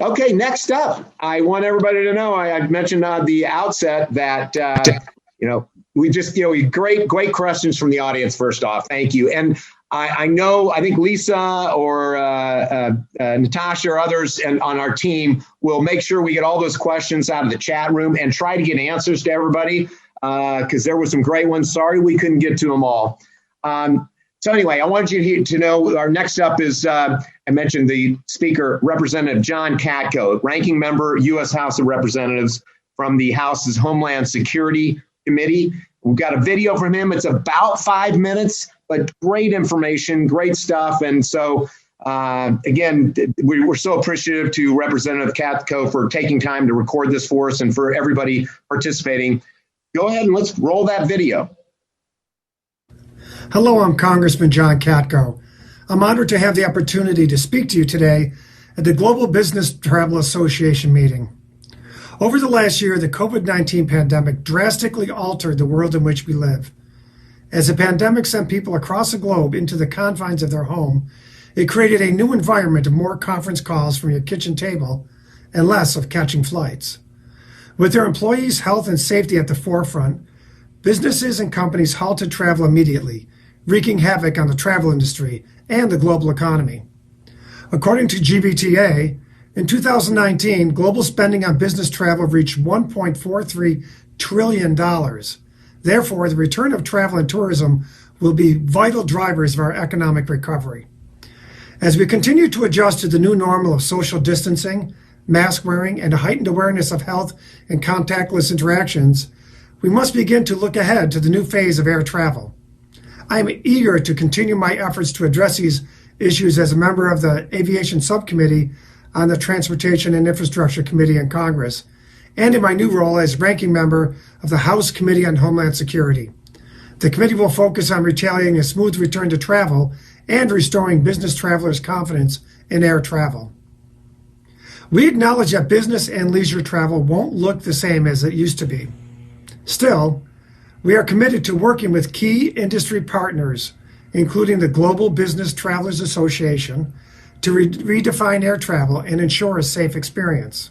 Okay, next up, I want everybody to know, I mentioned at the outset that, we just, great questions from the audience first off. Thank you. And I think Lisa or Natasha or others on our team will make sure we get all those questions out of the chat room and try to get answers to everybody because there were some great ones. Sorry we couldn't get to them all. So anyway, I want you to know our next up is, I mentioned the speaker, Representative John Katko, ranking member, U.S. House of Representatives from the House's Homeland Security Committee. We've got a video from him. It's about 5 minutes, but great information, great stuff. And so, again, we're so appreciative to Representative Katko for taking time to record this for us and for everybody participating. Go ahead and let's roll that video. Hello, I'm Congressman John Katko. I'm honored to have the opportunity to speak to you today at the Global Business Travel Association meeting. Over the last year, the COVID-19 pandemic drastically altered the world in which we live. As the pandemic sent people across the globe into the confines of their home, it created a new environment of more conference calls from your kitchen table and less of catching flights. With their employees' health and safety at the forefront, businesses and companies halted travel immediately, wreaking havoc on the travel industry and the global economy. According to GBTA, in 2019, global spending on business travel reached $1.43 trillion. Therefore, the return of travel and tourism will be vital drivers of our economic recovery. As we continue to adjust to the new normal of social distancing, mask wearing, and a heightened awareness of health and contactless interactions, we must begin to look ahead to the new phase of air travel. I am eager to continue my efforts to address these issues as a member of the Aviation Subcommittee on the Transportation and Infrastructure Committee in Congress, and in my new role as ranking member of the House Committee on Homeland Security. The committee will focus on retaining a smooth return to travel and restoring business travelers' confidence in air travel. We acknowledge that business and leisure travel won't look the same as it used to be. Still, we are committed to working with key industry partners, including the Global Business Travelers Association, to redefine air travel and ensure a safe experience.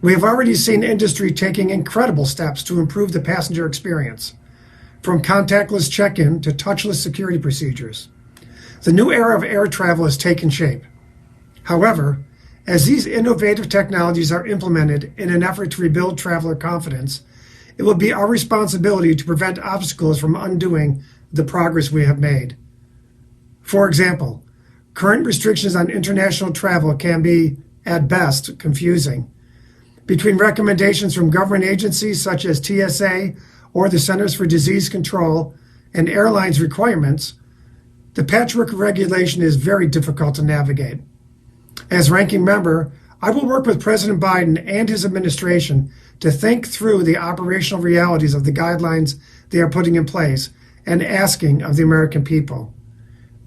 We have already seen industry taking incredible steps to improve the passenger experience, from contactless check-in to touchless security procedures. The new era of air travel has taken shape. However, as these innovative technologies are implemented in an effort to rebuild traveler confidence, it will be our responsibility to prevent obstacles from undoing the progress we have made. For example, current restrictions on international travel can be, at best, confusing. Between recommendations from government agencies such as TSA or the Centers for Disease Control and airlines' requirements, the patchwork of regulation is very difficult to navigate. As ranking member, I will work with President Biden and his administration to think through the operational realities of the guidelines they are putting in place and asking of the American people.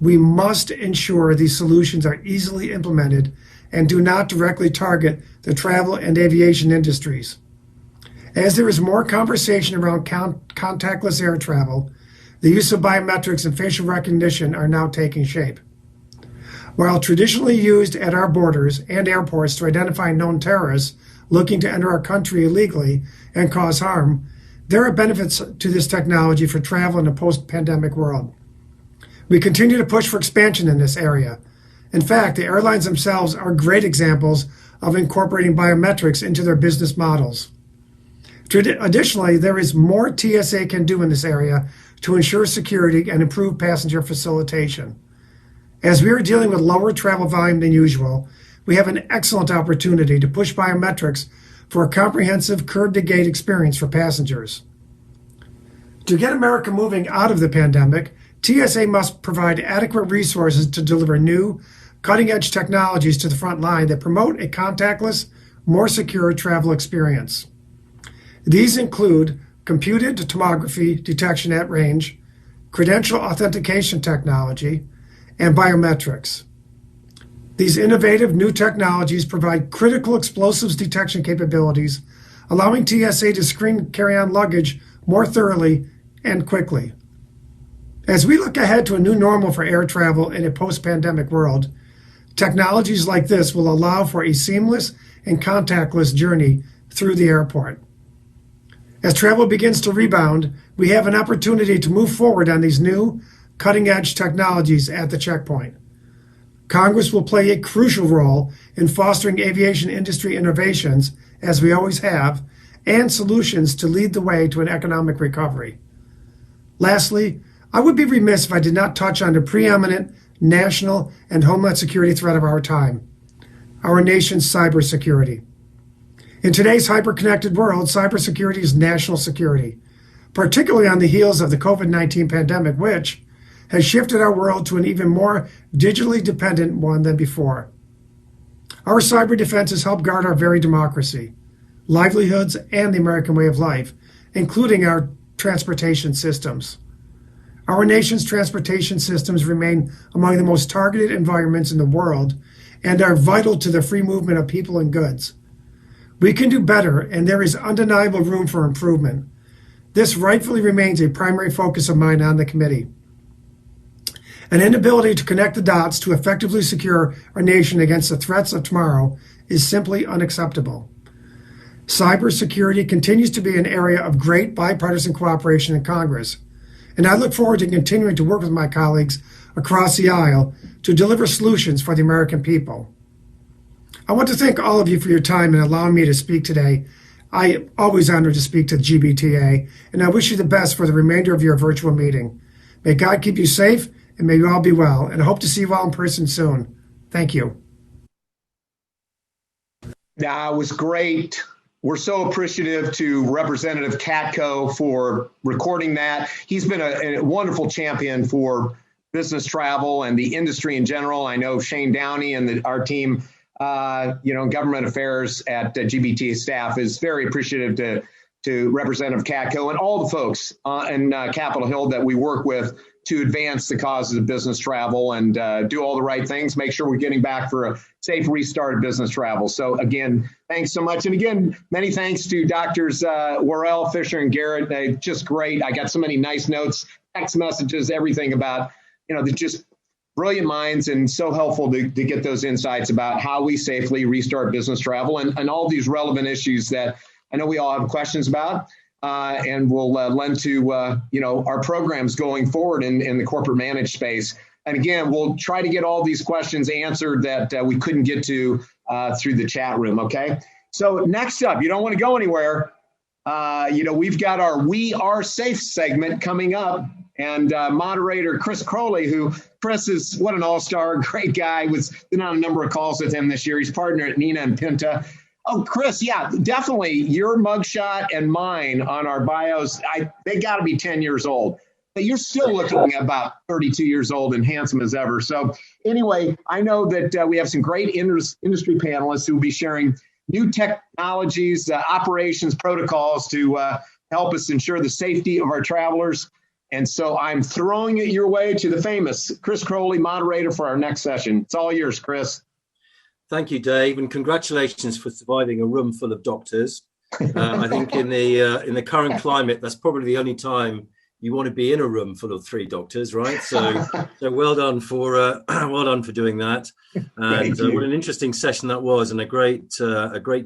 We must ensure these solutions are easily implemented and do not directly target the travel and aviation industries. As there is more conversation around contactless air travel, the use of biometrics and facial recognition are now taking shape. While traditionally used at our borders and airports to identify known terrorists looking to enter our country illegally and cause harm, there are benefits to this technology for travel in a post-pandemic world. We continue to push for expansion in this area. In fact, the airlines themselves are great examples of incorporating biometrics into their business models. Additionally, there is more TSA can do in this area to ensure security and improve passenger facilitation. As we are dealing with lower travel volume than usual, we have an excellent opportunity to push biometrics for a comprehensive curb-to-gate experience for passengers. To get America moving out of the pandemic, TSA must provide adequate resources to deliver new, cutting-edge technologies to the front line that promote a contactless, more secure travel experience. These include computed tomography detection at range, credential authentication technology, and biometrics. These innovative new technologies provide critical explosives detection capabilities, allowing TSA to screen carry-on luggage more thoroughly and quickly. As we look ahead to a new normal for air travel in a post-pandemic world, Technologies like this will allow for a seamless and contactless journey through the airport. As travel begins to rebound, we have an opportunity to move forward on these new, cutting-edge technologies at the checkpoint. Congress will play a crucial role in fostering aviation industry innovations, as we always have, and solutions to lead the way to an economic recovery. Lastly, I would be remiss if I did not touch on the preeminent national and homeland security threat of our time, our nation's cybersecurity. In today's hyper-connected world, cybersecurity is national security, particularly on the heels of the COVID-19 pandemic, which has shifted our world to an even more digitally dependent one than before. Our cyber defenses help guard our very democracy, livelihoods, and the American way of life, including our transportation systems. Our nation's transportation systems remain among the most targeted environments in the world and are vital to the free movement of people and goods. We can do better, and there is undeniable room for improvement. This rightfully remains a primary focus of mine on the committee. An inability to connect the dots to effectively secure our nation against the threats of tomorrow is simply unacceptable. Cybersecurity continues to be an area of great bipartisan cooperation in Congress, and I look forward to continuing to work with my colleagues across the aisle to deliver solutions for the American people. I want to thank all of you for your time and allowing me to speak today. I am always honored to speak to the GBTA, and I wish you the best for the remainder of your virtual meeting. May God keep you safe, and may you all be well, and I hope to see you all in person soon. Thank you. That was great. We're so appreciative to Representative Katko for recording that. He's been a wonderful champion for business travel and the industry in general. I know Shane Downey and our team, government affairs at GBTA staff is very appreciative to Representative Katko and all the folks in Capitol Hill that we work with to advance the causes of business travel and do all the right things, make sure we're getting back for a safe restart of business travel. So again, thanks so much. And again, many thanks to Doctors Worrell, Fisher, and Garrett. They're just great. I got so many nice notes, text messages, everything about, they're just brilliant minds and so helpful to get those insights about how we safely restart business travel and all these relevant issues that I know we all have questions about. And will lend to, our programs going forward in the corporate managed space. And again, we'll try to get all these questions answered that we couldn't get to through the chat room, okay? So next up, you don't want to go anywhere. We've got our We Are Safe segment coming up. And moderator Chris Crowley, Chris is what an all-star, great guy, been on a number of calls with him this year. He's partner at Nina and Pinta. Oh, Chris, yeah, definitely your mugshot and mine on our bios, they got to be 10 years old. But you're still looking about 32 years old and handsome as ever. So anyway, I know that we have some great industry panelists who will be sharing new technologies, operations, protocols to help us ensure the safety of our travelers. And so I'm throwing it your way to the famous Chris Crowley, moderator for our next session. It's all yours, Chris. Thank you, Dave, and congratulations for surviving a room full of doctors. I think in the current climate, that's probably the only time you want to be in a room full of 3 doctors, right? So well done for doing that. And what an interesting session that was, and a great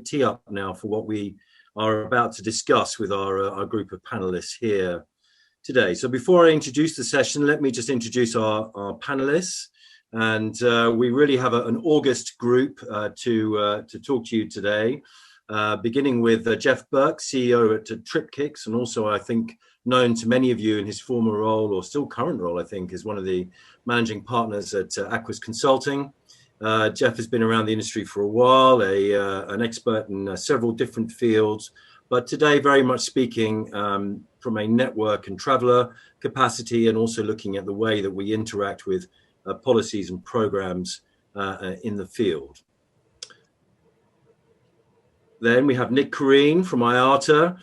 tee up now for what we are about to discuss with our group of panelists here today. So before I introduce the session, let me just introduce our panelists. And we really have an August group to talk to you today, beginning with Jeff Berk, CEO at Tripkicks, and also I think known to many of you in his former role, or still current role, I think, is one of the managing partners at Aquas Consulting. Jeff has been around the industry for a while, an expert in several different fields, but today very much speaking from a network and traveler capacity, and also looking at the way that we interact with policies and programs in the field. Then we have Nick Careen from IATA.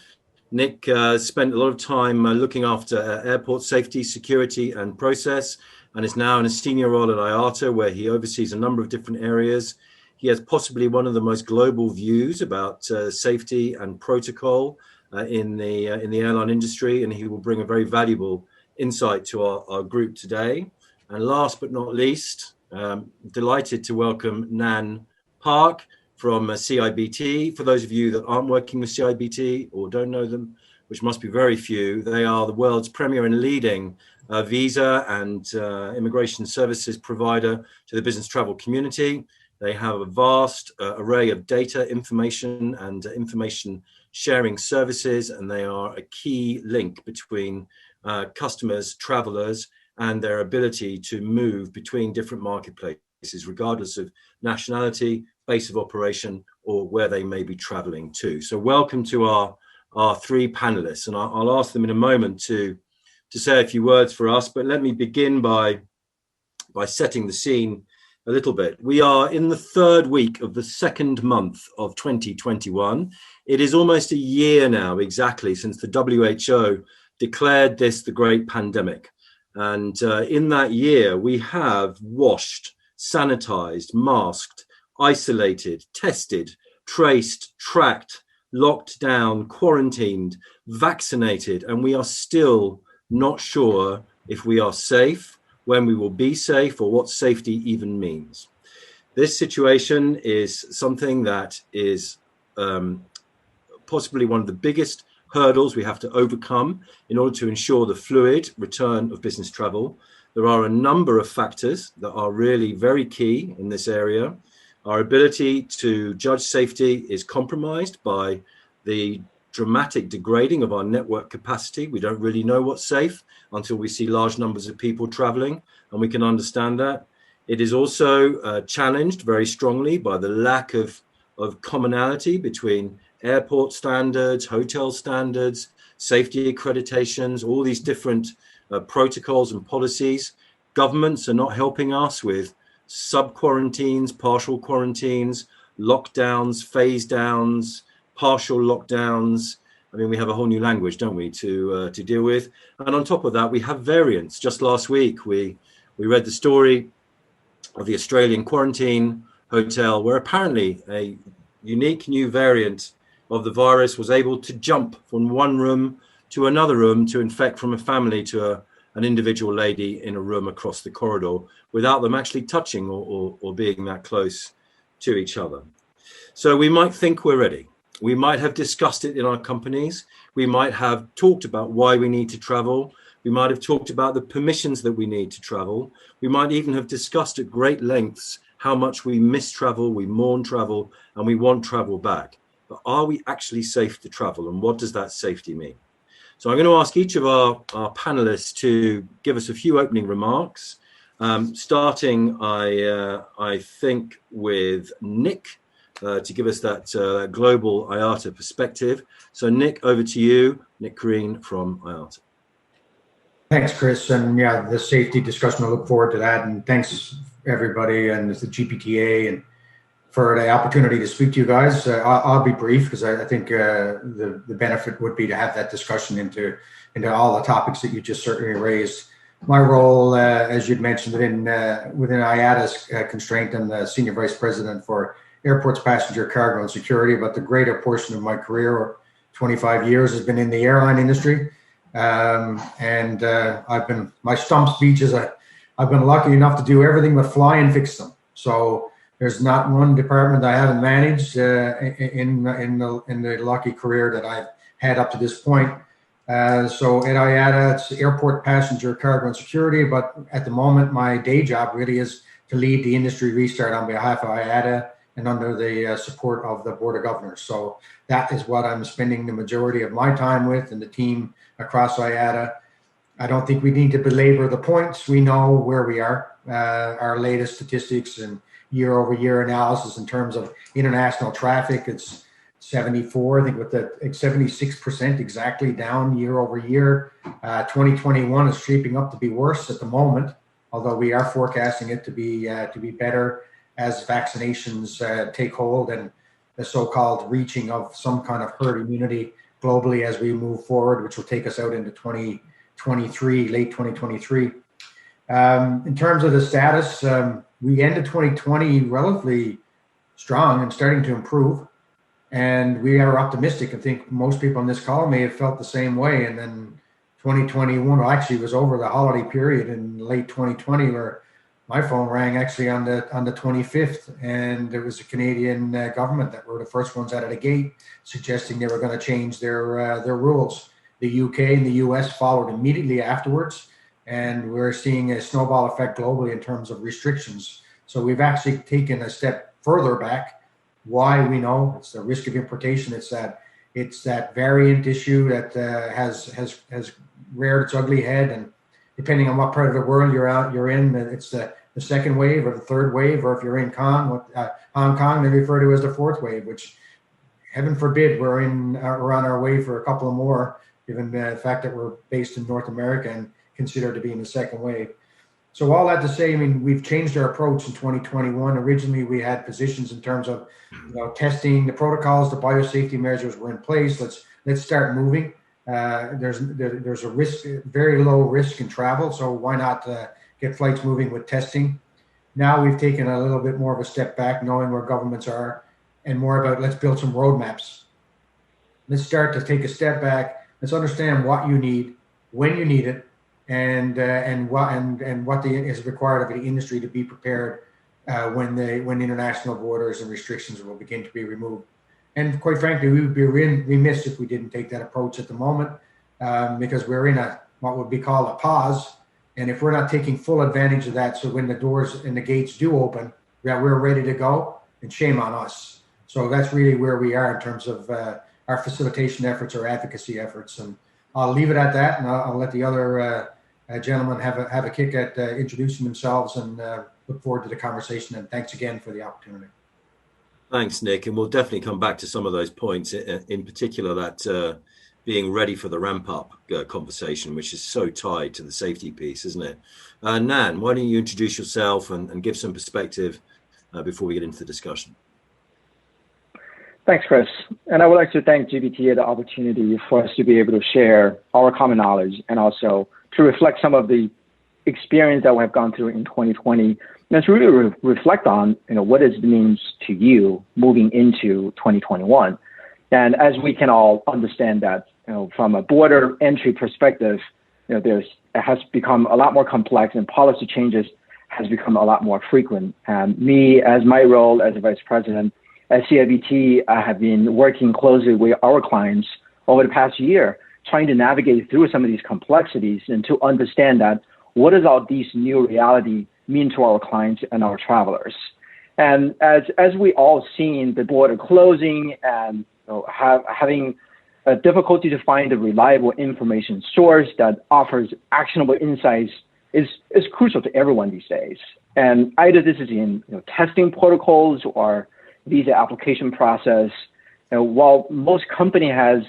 Nick spent a lot of time looking after airport safety, security, and process, and is now in a senior role at IATA, where he oversees a number of different areas. He has possibly one of the most global views about safety and protocol in the airline industry, and he will bring a very valuable insight to our group today. And last but not least, Delighted to welcome Nan Park from CIBT. For those of you that aren't working with CIBT or don't know them, which must be very few, they are the world's premier and leading visa and immigration services provider to the business travel community. They have a vast array of data, information, and information sharing services, and they are a key link between customers, travelers, and their ability to move between different marketplaces, regardless of nationality, base of operation, or where they may be traveling to. So welcome to our three panelists, and I'll ask them in a moment to say a few words for us, but let me begin by setting the scene a little bit. We are in the third week of the second month of 2021. It is almost a year now exactly since the WHO declared this the great pandemic. And in that year, we have washed, sanitized, masked, isolated, tested, traced, tracked, locked down, quarantined, vaccinated, and we are still not sure if we are safe, when we will be safe, or what safety even means. This situation is something that is possibly one of the biggest hurdles we have to overcome in order to ensure the fluid return of business travel. There are a number of factors that are really very key in this area. Our ability to judge safety is compromised by the dramatic degrading of our network capacity. We don't really know what's safe until we see large numbers of people traveling, and we can understand that. It is also challenged very strongly by the lack of commonality between airport standards, hotel standards, safety accreditations, all these different protocols and policies. Governments are not helping us with sub-quarantines, partial quarantines, lockdowns, phase downs, partial lockdowns. I mean, we have a whole new language, don't we, to deal with. And on top of that, we have variants. Just last week, we read the story of the Australian quarantine hotel, where apparently a unique new variant of the virus was able to jump from one room to another room to infect from a family to an individual lady in a room across the corridor without them actually touching or being that close to each other. So we might think we're ready. We might have discussed it in our companies. We might have talked about why we need to travel. We might have talked about the permissions that we need to travel. We might even have discussed at great lengths how much we miss travel, we mourn travel, and we want travel back. But are we actually safe to travel, and what does that safety mean? So I'm going to ask each of our panelists to give us a few opening remarks, starting, I think, with Nick, to give us that global IATA perspective. So Nick, over to you. Nick Careen from IATA. Thanks, Chris. And yeah, the safety discussion, I look forward to that. And thanks, everybody, and the GBTA, and for the opportunity to speak to you guys. I'll be brief because I think the benefit would be to have that discussion into all the topics that you just certainly raised. My role, as you'd mentioned, within IATA's constraint, I'm the Senior Vice President for Airports, Passenger, Cargo, and Security, but the greater portion of my career, 25 years, has been in the airline industry. And my stump speech is I've been lucky enough to do everything but fly and fix them. So there's not one department I haven't managed in the lucky career that I've had up to this point. So at IATA, it's Airport, Passenger, Cargo, and Security. But at the moment, my day job really is to lead the industry restart on behalf of IATA and under the support of the Board of Governors. So that is what I'm spending the majority of my time with, and the team across IATA. I don't think we need to belabor the points. We know where we are. Our latest statistics and year-over-year analysis in terms of international traffic, it's 74, I think, with the 76% exactly down year-over-year. 2021 is shaping up to be worse at the moment, although we are forecasting it to be better as vaccinations take hold and the so-called reaching of some kind of herd immunity globally as we move forward, which will take us out into 2023, late 2023. In terms of the status, we ended 2020 relatively strong and starting to improve. And we are optimistic. I think most people on this call may have felt the same way. And then 2021 actually was over the holiday period in late 2020 where my phone rang actually on the 25th, and there was a Canadian government that were the first ones out of the gate suggesting they were going to change their rules. The UK and the US followed immediately afterwards, and we're seeing a snowball effect globally in terms of restrictions. So we've actually taken a step further back. Why? We know it's the risk of importation. It's that variant issue that has reared its ugly head, and depending on what part of the world you're in, it's the second wave or the third wave, or if you're in Hong Kong, they refer to as the fourth wave, which, heaven forbid, we're on our way for a couple of more, given the fact that we're based in North America and considered to be in the second wave. So all that to say, I mean, we've changed our approach in 2021. Originally, we had positions in terms of, testing, the protocols, the biosafety measures were in place. Let's start moving. There's a risk, very low risk in travel, so why not get flights moving with testing? Now we've taken a little bit more of a step back, knowing where governments are, and more about let's build some roadmaps. Let's start to take a step back. Let's understand what you need, when you need it, and what is required of the industry to be prepared when international borders and restrictions will begin to be removed. And quite frankly, we would be remiss if we didn't take that approach at the moment, because we're in what would be called a pause. And if we're not taking full advantage of that, so when the doors and the gates do open, we're ready to go, and shame on us. So that's really where we are in terms of our facilitation efforts, our advocacy efforts. And I'll leave it at that, and I'll let the other gentlemen have a kick at introducing themselves, and look forward to the conversation. And thanks again for the opportunity. Thanks, Nick. And we'll definitely come back to some of those points, in particular that being ready for the ramp up conversation, which is so tied to the safety piece, isn't it? Nan, why don't you introduce yourself and give some perspective before we get into the discussion? Thanks, Chris. And I would like to thank GBTA the opportunity for us to be able to share our common knowledge, and also to reflect some of the experience that we have gone through in 2020. And to really reflect on, what it means to you moving into 2021. And as we can all understand that, from a border entry perspective, it has become a lot more complex, and policy changes has become a lot more frequent. And me, as my role as a vice president at CIBT, I have been working closely with our clients over the past year, trying to navigate through some of these complexities and to understand that what does all these new reality mean to our clients and our travelers. And as we all seen the border closing and having a difficulty to find a reliable information source that offers actionable insights is crucial to everyone these days. And either this is in testing protocols or visa application process. While most company has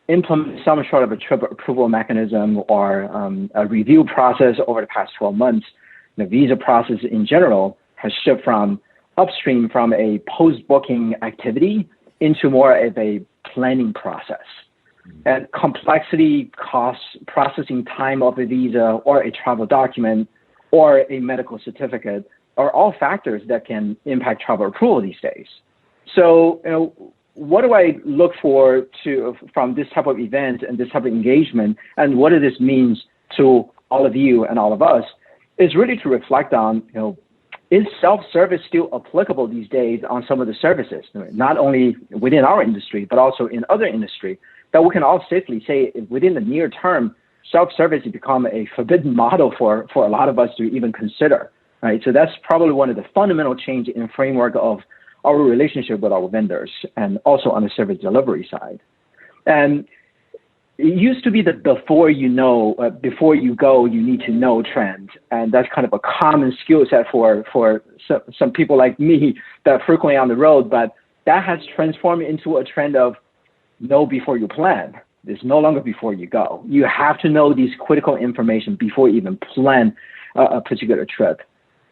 implemented some sort of a trip approval mechanism or a review process over the past 12 months, the visa process in general has shifted from upstream from a post-booking activity into more of a planning process. And complexity, costs, processing time of a visa or a travel document or a medical certificate are all factors that can impact travel approval these days. So, what do I look for from this type of event and this type of engagement, and what does this mean to all of you and all of us, is really to reflect on, is self-service still applicable these days on some of the services, not only within our industry, but also in other industry, that we can all safely say within the near term, self-service has become a forbidden model for a lot of us to even consider, right? So that's probably one of the fundamental change in framework of our relationship with our vendors, and also on the service delivery side. And it used to be that before you go, you need to know trend. And that's kind of a common skill set for some people like me that are frequently on the road, but that has transformed into a trend of know before you plan. It's no longer before you go. You have to know these critical information before you even plan a particular trip.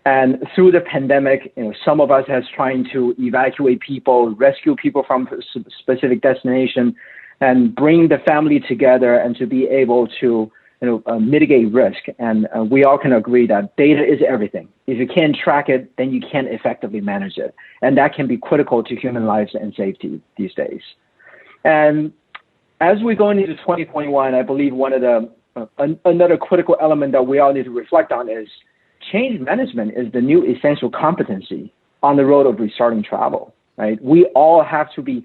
And through the pandemic, some of us has trying to evacuate people, rescue people from a specific destination, and bring the family together and to be able to mitigate risk. And we all can agree that data is everything. If you can't track it, then you can't effectively manage it. And that can be critical to human lives and safety these days. And as we go into 2021, I believe one of the another critical element that we all need to reflect on is change management is the new essential competency on the road of restarting travel, right? We all have to be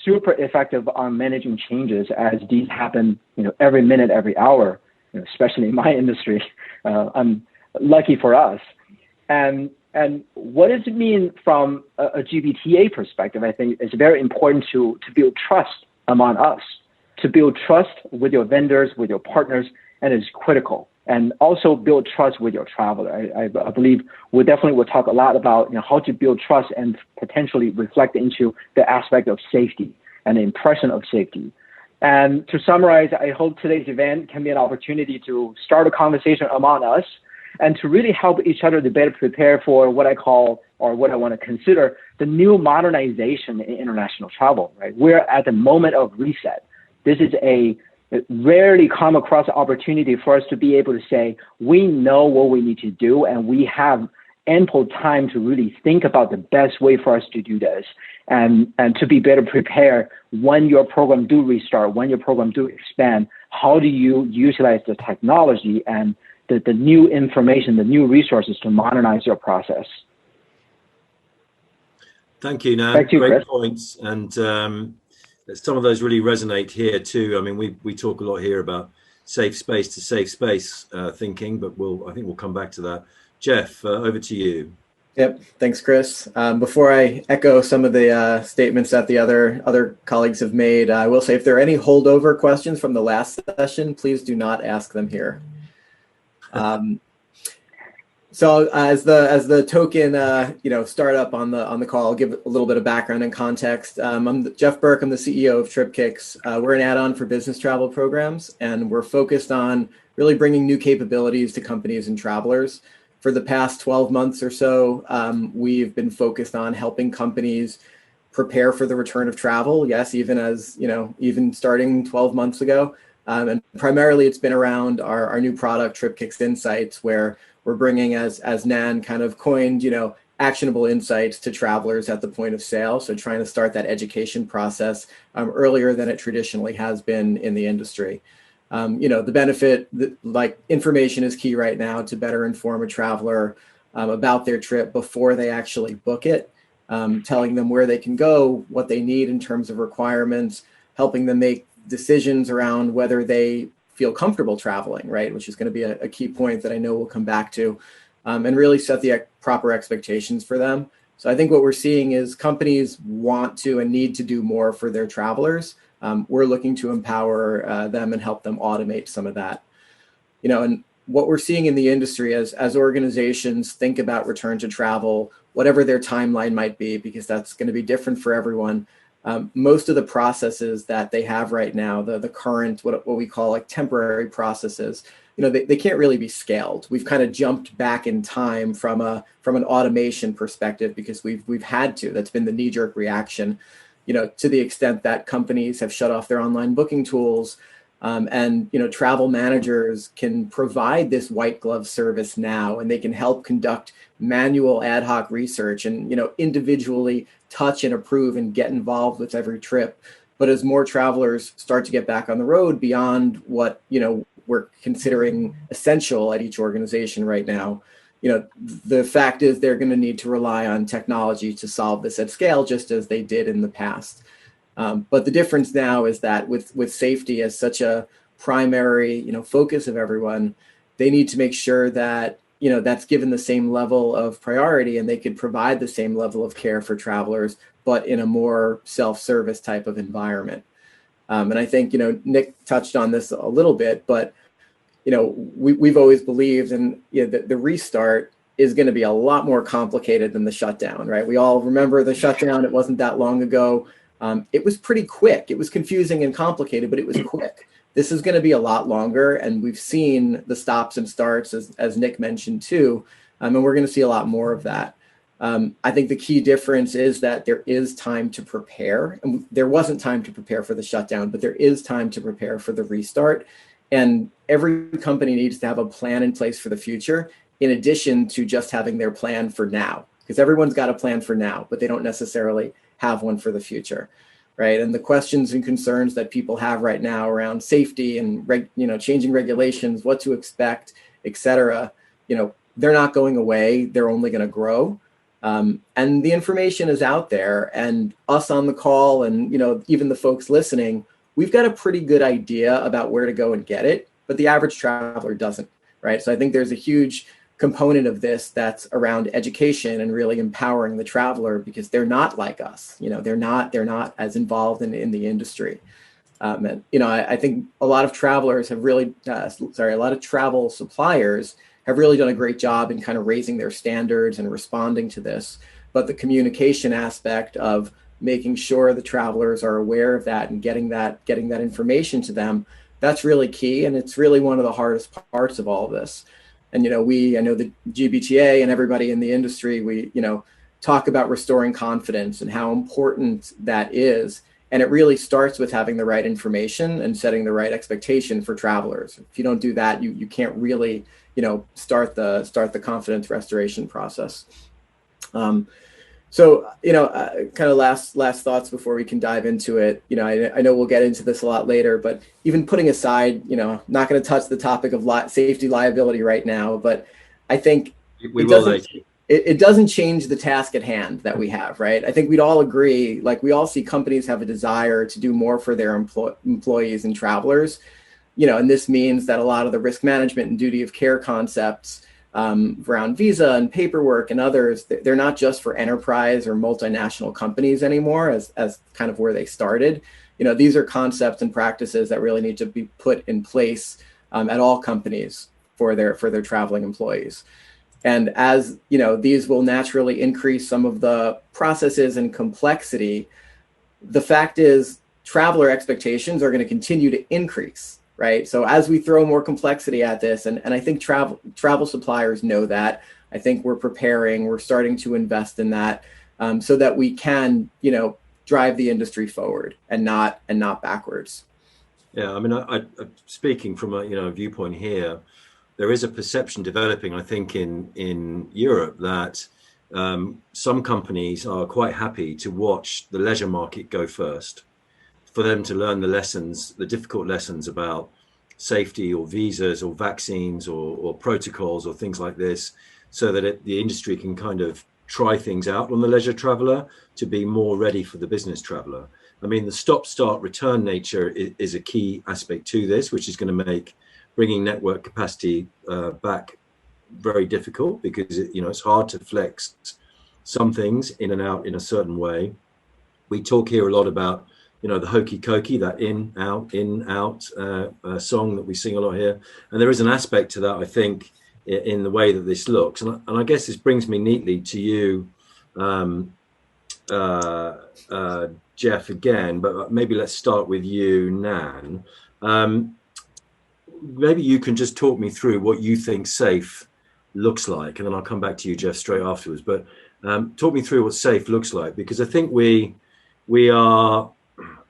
super effective on managing changes as these happen, every minute, every hour, especially in my industry. I'm lucky for us. And what does it mean from a GBTA perspective? I think it's very important to build trust among us, to build trust with your vendors, with your partners, and it's critical. And also build trust with your traveler. I believe we definitely will talk a lot about how to build trust and potentially reflect into the aspect of safety and the impression of safety. And to summarize, I hope today's event can be an opportunity to start a conversation among us and to really help each other to better prepare for what I call, or what I want to consider, the new modernization in international travel, right? We're at the moment of reset. This is a rarely come across opportunity for us to be able to say, we know what we need to do, and we have ample time to really think about the best way for us to do this, and to be better prepared when your program do restart, when your program do expand. How do you utilize the technology and the new information, the new resources to modernize your process? Thank you, Nan. Great points. And some of those really resonate here too. I mean, we talk a lot here about safe space to safe space thinking, but I think we'll come back to that. Jeff, over to you. Yep. Thanks, Chris. Before I echo some of the statements that the other colleagues have made, I will say if there are any holdover questions from the last session, please do not ask them here. So as the token startup on the call, I'll give a little bit of background and context. I'm Jeff Berk. I'm the CEO of Tripkicks. We're an add-on for business travel programs, and we're focused on really bringing new capabilities to companies and travelers. For the past 12 months or so, we've been focused on helping companies prepare for the return of travel. Yes, even starting 12 months ago. And primarily it's been around our new product, Tripkicks Insights, where we're bringing, as Nan kind of coined, actionable insights to travelers at the point of sale. So trying to start that education process earlier than it traditionally has been in the industry. The benefit, like information is key right now to better inform a traveler about their trip before they actually book it, telling them where they can go, what they need in terms of requirements, helping them make decisions around whether they feel comfortable traveling, right? Which is going to be a key point that I know we'll come back to, and really set the proper expectations for them. So I think what we're seeing is companies want to and need to do more for their travelers. We're looking to empower them and help them automate some of that. And what we're seeing in the industry as organizations think about return to travel, whatever their timeline might be, because that's going to be different for everyone. Most of the processes that they have right now, the current, what we call like temporary processes, they can't really be scaled. We've kind of jumped back in time from an automation perspective because we've had to. That's been the knee-jerk reaction, to the extent that companies have shut off their online booking tools, and travel managers can provide this white glove service now, and they can help conduct manual ad hoc research and individually touch and approve and get involved with every trip. But as more travelers start to get back on the road beyond what we're considering essential at each organization right now, the fact is they're going to need to rely on technology to solve this at scale, just as they did in the past. But the difference now is that with safety as such a primary focus of everyone, they need to make sure that that's given the same level of priority, and they could provide the same level of care for travelers, but in a more self-service type of environment. And I think, Nick touched on this a little bit, but, we've always believed that the restart is going to be a lot more complicated than the shutdown, right? We all remember the shutdown. It wasn't that long ago. It was pretty quick. It was confusing and complicated, but it was quick. This is going to be a lot longer, and we've seen the stops and starts, as Nick mentioned too, and we're going to see a lot more of that. I think the key difference is that there is time to prepare. And there wasn't time to prepare for the shutdown, but there is time to prepare for the restart. And every company needs to have a plan in place for the future, in addition to just having their plan for now, because everyone's got a plan for now, but they don't necessarily have one for the future. Right. And the questions and concerns that people have right now around safety and, changing regulations, what to expect, et cetera, they're not going away. They're only going to grow. And the information is out there, and us on the call and, even the folks listening, we've got a pretty good idea about where to go and get it, but the average traveler doesn't, right? So I think there's a huge component of this that's around education and really empowering the traveler, because they're not like us. They're not as involved in the industry. And I think a lot of travelers have really, a lot of travel suppliers have really done a great job in kind of raising their standards and responding to this. But the communication aspect of making sure the travelers are aware of that and getting that information to them, that's really key. And it's really one of the hardest parts of all of this. And, I know the GBTA and everybody in the industry, we, talk about restoring confidence and how important that is. And it really starts with having the right information and setting the right expectation for travelers. If you don't do that, you can't really, start the confidence restoration process. So, kind of last thoughts before we can dive into it. I know we'll get into this a lot later, but even putting aside, not going to touch the topic of safety liability right now, but I think it doesn't change the task at hand that we have, right? I think we'd all agree, like we all see companies have a desire to do more for their employees and travelers, and this means that a lot of the risk management and duty of care concepts around visa and paperwork and others, they're not just for enterprise or multinational companies anymore as kind of where they started. These are concepts and practices that really need to be put in place at all companies for their traveling employees. And as these will naturally increase some of the processes and complexity, the fact is traveler expectations are going to continue to increase. Right. So as we throw more complexity at this, and I think travel suppliers know that, I think we're starting to invest in that so that we can, drive the industry forward and not backwards. Yeah, I mean, I speaking from a viewpoint here, there is a perception developing, I think, in Europe that some companies are quite happy to watch the leisure market go first, for them to learn the difficult lessons about safety or visas or vaccines or protocols or things like this, so that the industry can kind of try things out on the leisure traveler to be more ready for the business traveler. I mean, the stop, start, return nature is a key aspect to this, which is going to make bringing network capacity back very difficult, because it's hard to flex some things in and out in a certain way. We talk here a lot about the hokey cokey, that in out song that we sing a lot here, and there is an aspect to that, I think, in the way that this looks, and I guess this brings me neatly to you, Jeff, again, but maybe let's start with you, Nan. Maybe you can just talk me through what you think safe looks like, and then I'll come back to you, Jeff, straight afterwards. But talk me through what safe looks like, because I think we are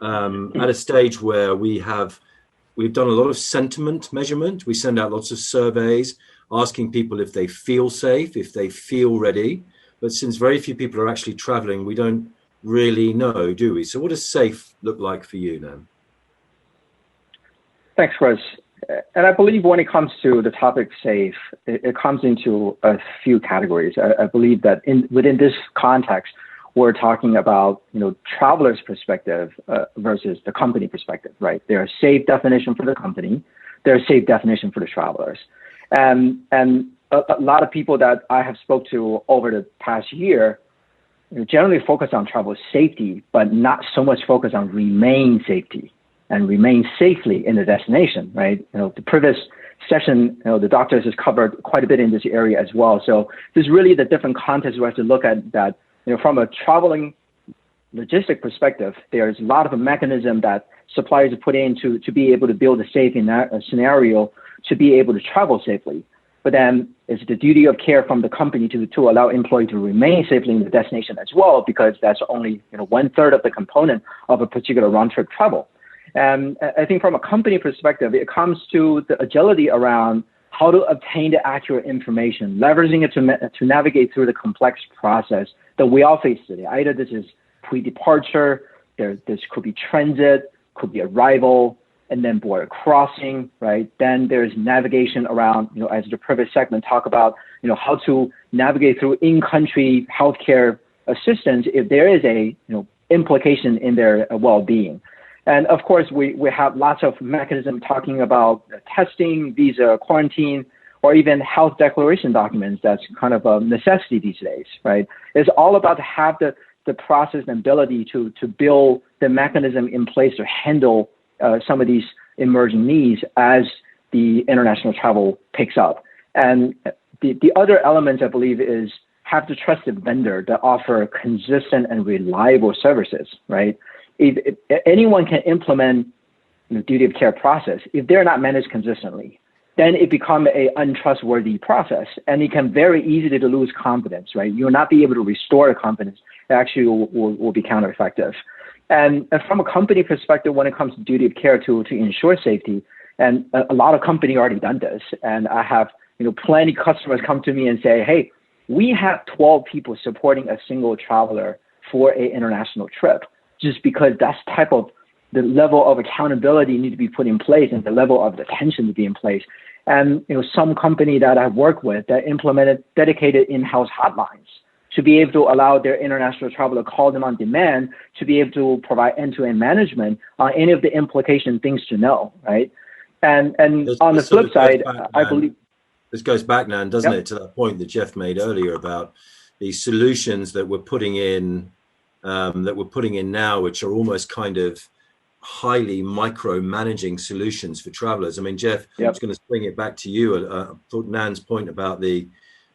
at a stage where we've done a lot of sentiment measurement. We send out lots of surveys asking people if they feel safe, if they feel ready. But since very few people are actually traveling, we don't really know, do we? So what does safe look like for you, Nan? Thanks, Chris. And I believe when it comes to the topic safe, it comes into a few categories. I believe that within this context, we're talking about, traveler's perspective versus the company perspective, right? There's a safe definition for the company. There's a safe definition for the travelers. And a lot of people that I have spoke to over the past year generally focus on travel safety, but not so much focus on remain safety and remain safely in the destination, right? The previous session, the doctors has covered quite a bit in this area as well. So there's really the different context we have to look at that. From a traveling logistic perspective, there's a lot of a mechanism that suppliers put in to be able to build a safe scenario to be able to travel safely. But then it's the duty of care from the company to allow employees to remain safely in the destination as well, because that's only 1/3 of the component of a particular round trip travel. And I think from a company perspective, it comes to the agility around how to obtain the accurate information, leveraging it to navigate through the complex process that we all face today. Either this is pre-departure, this could be transit, could be arrival, and then border crossing, right? Then there's navigation around, as the previous segment talk about, how to navigate through in-country healthcare assistance if there is a, implication in their well-being. And of course, we have lots of mechanisms talking about testing, visa, quarantine, or even health declaration documents. That's kind of a necessity these days, right? It's all about to have the process and ability to build the mechanism in place to handle some of these emerging needs as the international travel picks up. And the other element, I believe, is have the trusted vendor that offer consistent and reliable services, right? If anyone can implement the duty of care process, if they're not managed consistently, then it becomes an untrustworthy process, and it can very easily to lose confidence, right? You'll not be able to restore the confidence. It actually will be countereffective. And from a company perspective, when it comes to duty of care to ensure safety, and a lot of companies already done this, and I have plenty of customers come to me and say, hey, we have 12 people supporting a single traveler for an international trip, just because that's type of the level of accountability need to be put in place and the level of attention to be in place. And some company that I've worked with that implemented dedicated in-house hotlines to be able to allow their international traveler call them on demand to be able to provide end-to-end management on any of the implication things to know, right? And on the flip side, I believe this goes back, Nan, doesn't Yep. it, to that point that Jeff made earlier about these solutions that we're putting in now, which are almost kind of highly micromanaging solutions for travelers. I mean, Jeff, Yep. I was going to bring it back to you. I thought Nan's point about the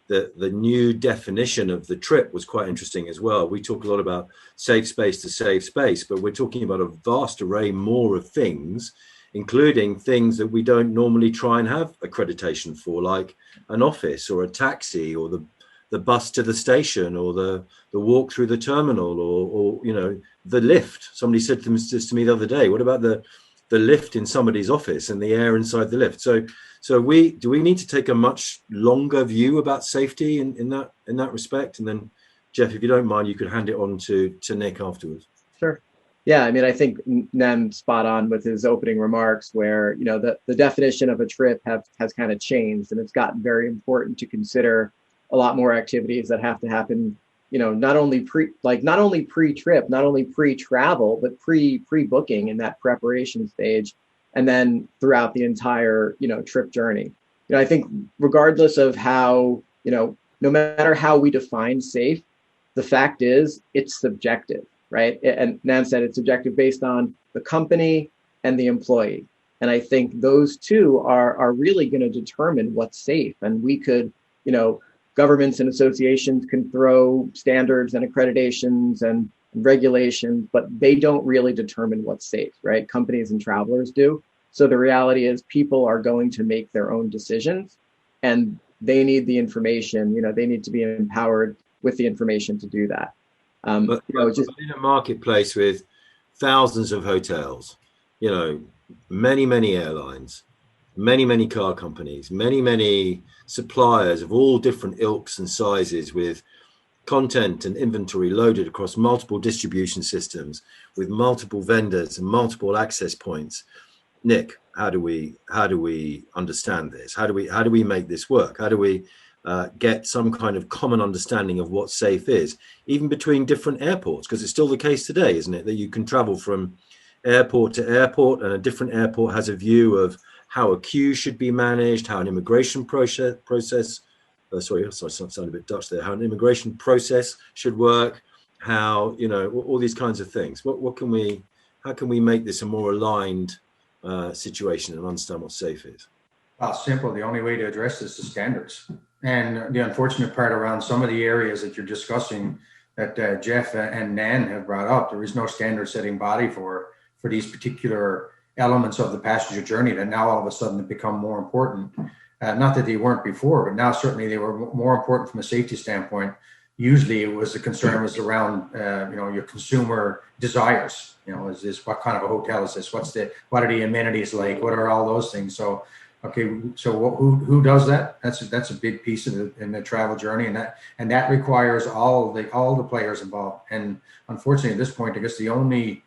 new definition of the trip was quite interesting as well. We talk a lot about safe space to save space, but we're talking about a vast array more of things, including things that we don't normally try and have accreditation for, like an office or a taxi or the bus to the station or the walk through the terminal or the lift. Somebody said this to me the other day, what about the lift in somebody's office and the air inside the lift? So do we need to take a much longer view about safety in that respect? And then Jeff, if you don't mind, you could hand it on to Nick afterwards. Sure. Yeah, I mean, I think Nem's spot on with his opening remarks where, the definition of a trip has kind of changed, and it's gotten very important to consider a lot more activities that have to happen, not only pre-trip, not only pre-travel, but pre-booking in that preparation stage, and then throughout the entire, trip journey. I think regardless of how, no matter how we define safe, the fact is it's subjective. Right. And Nan said it's subjective based on the company and the employee. And I think those two are really going to determine what's safe. And we could, governments and associations can throw standards and accreditations and regulations, but they don't really determine what's safe. Right. Companies and travelers do. So the reality is people are going to make their own decisions, and they need the information. They need to be empowered with the information to do that. But just in a marketplace with thousands of hotels, many airlines, many car companies, many suppliers of all different ilks and sizes, with content and inventory loaded across multiple distribution systems, with multiple vendors and multiple access points. Nick, how do we understand this? How do we make this work? How do we get some kind of common understanding of what safe is, even between different airports? Because it's still the case today, isn't it, that you can travel from airport to airport, and a different airport has a view of how a queue should be managed, how an immigration process sound a bit Dutch there, how an immigration process should work, how, all these kinds of things. How can we make this a more aligned situation and understand what safe is? Well, simple. The only way to address this is standards. And the unfortunate part around some of the areas that you're discussing that Jeff and Nan have brought up, there is no standard setting body for these particular elements of the passenger journey that now all of a sudden have become more important. Not that they weren't before, but now certainly they were more important from a safety standpoint. Usually the concern was around, your consumer desires. Is this, what kind of a hotel is this? What are the amenities like? What are all those things? So, okay, so who does that? That's a big piece in the travel journey, and that requires all the players involved. And unfortunately, at this point, I guess the only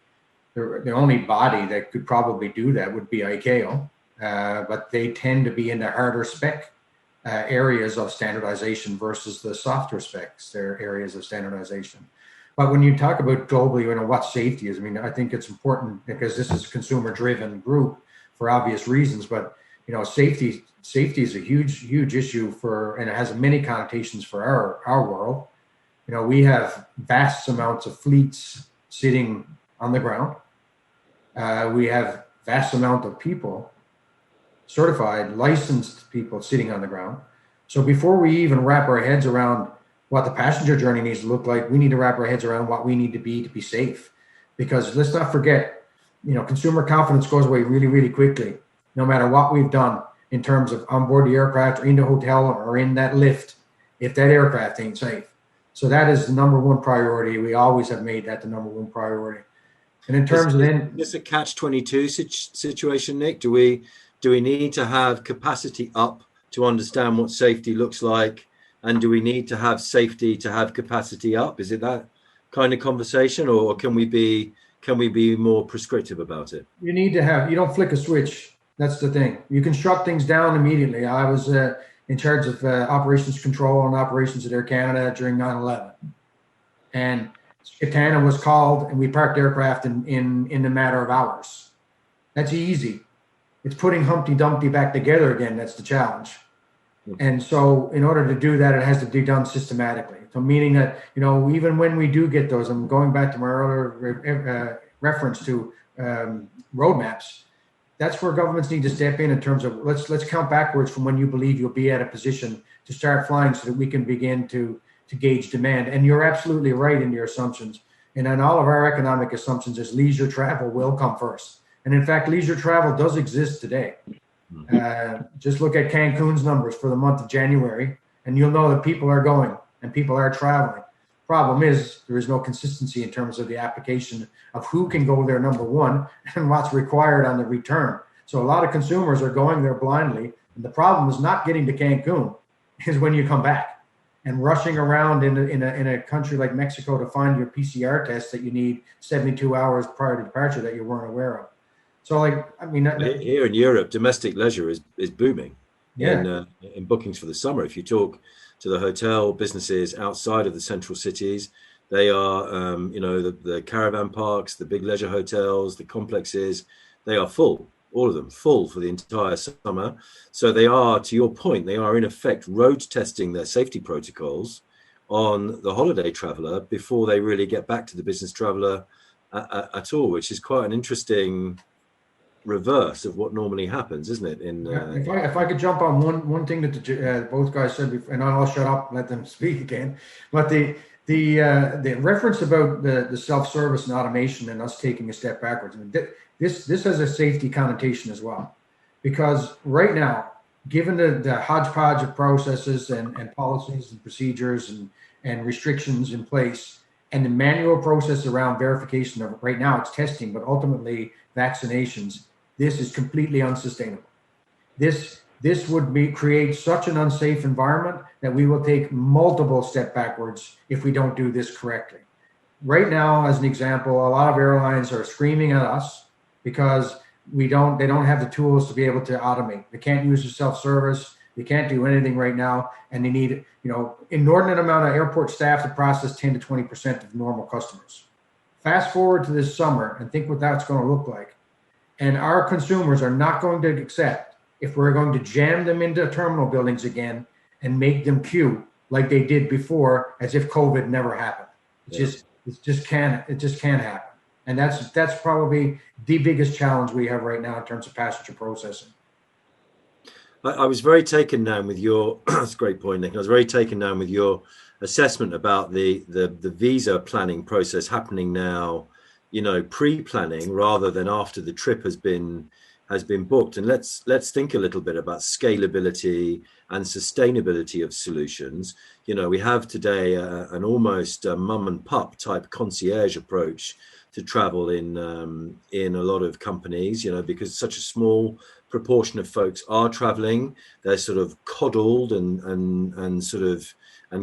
body that could probably do that would be ICAO, but they tend to be in the harder spec areas of standardization versus the softer specs. They're areas of standardization. But when you talk about globally, what safety is, I mean, I think it's important because this is a consumer-driven group for obvious reasons. But safety is a huge issue and it has many connotations for our world. We have vast amounts of fleets sitting on the ground. We have vast amount of people, certified, licensed people sitting on the ground. So before we even wrap our heads around what the passenger journey needs to look like, we need to wrap our heads around what we need to be safe. Because let's not forget, consumer confidence goes away really, really quickly, no matter what we've done in terms of on board the aircraft or in the hotel or in that lift, if that aircraft ain't safe. So that is the number one priority. We always have made that the number one priority. And in terms of then, it's a catch-22 situation, Nick. Do we need to have capacity up to understand what safety looks like, and do we need to have safety to have capacity up? Is it that kind of conversation, or can we be more prescriptive about it? You need to have. You don't flick a switch. That's the thing. You can shut things down immediately. I was in charge of operations control and operations at Air Canada during 9/11, and Katana was called, and we parked aircraft in a matter of hours. That's easy. It's putting Humpty Dumpty back together again. That's the challenge. And so in order to do that, it has to be done systematically. So meaning that, even when we do get those, I'm going back to my earlier reference to roadmaps, that's where governments need to step in terms of let's count backwards from when you believe you'll be at a position to start flying so that we can begin to gauge demand. And you're absolutely right in your assumptions. And in all of our economic assumptions is leisure travel will come first. And in fact, leisure travel does exist today. Just look at Cancun's numbers for the month of January, and you'll know that people are going and people are traveling. Problem is, there is no consistency in terms of the application of who can go there, number one, and what's required on the return. So a lot of consumers are going there blindly. And the problem is not getting to Cancun, is when you come back and rushing around in a country like Mexico to find your PCR test that you need 72 hours prior to departure that you weren't aware of. So, here in Europe, domestic leisure is booming. Yeah. In bookings for the summer. If you talk to the hotel businesses outside of the central cities, they are, the caravan parks, the big leisure hotels, the complexes, they are full. All of them full for the entire summer. So they are, to your point, they are in effect road testing their safety protocols on the holiday traveler before they really get back to the business traveler at all, which is quite an interesting reverse of what normally happens, isn't it? If I could jump on one thing that both guys said before, and I'll shut up and let them speak again. But the reference about the self-service and automation and us taking a step backwards. I mean, this has a safety connotation as well, because right now, given the hodgepodge of processes and policies and procedures and restrictions in place, and the manual process around verification of right now it's testing, but ultimately vaccinations, this is completely unsustainable. This would create such an unsafe environment that we will take multiple steps backwards if we don't do this correctly. Right now, as an example, a lot of airlines are screaming at us because they don't have the tools to be able to automate. They can't use the self-service. They can't do anything right now, and they need inordinate amount of airport staff to process 10 to 20% of normal customers. Fast forward to this summer and think what that's going to look like. And our consumers are not going to accept if we're going to jam them into terminal buildings again and make them queue like they did before, as if COVID never happened. It just can't happen. And that's probably the biggest challenge we have right now in terms of passenger processing. I was very taken down with your that's a great point, Nick. I was very taken down with your assessment about the visa planning process happening now, pre-planning rather than after the trip has been booked. And let's think a little bit about scalability and sustainability of solutions. We have today an almost mum and pup type concierge approach to travel in a lot of companies, because such a small proportion of folks are traveling. They're sort of coddled and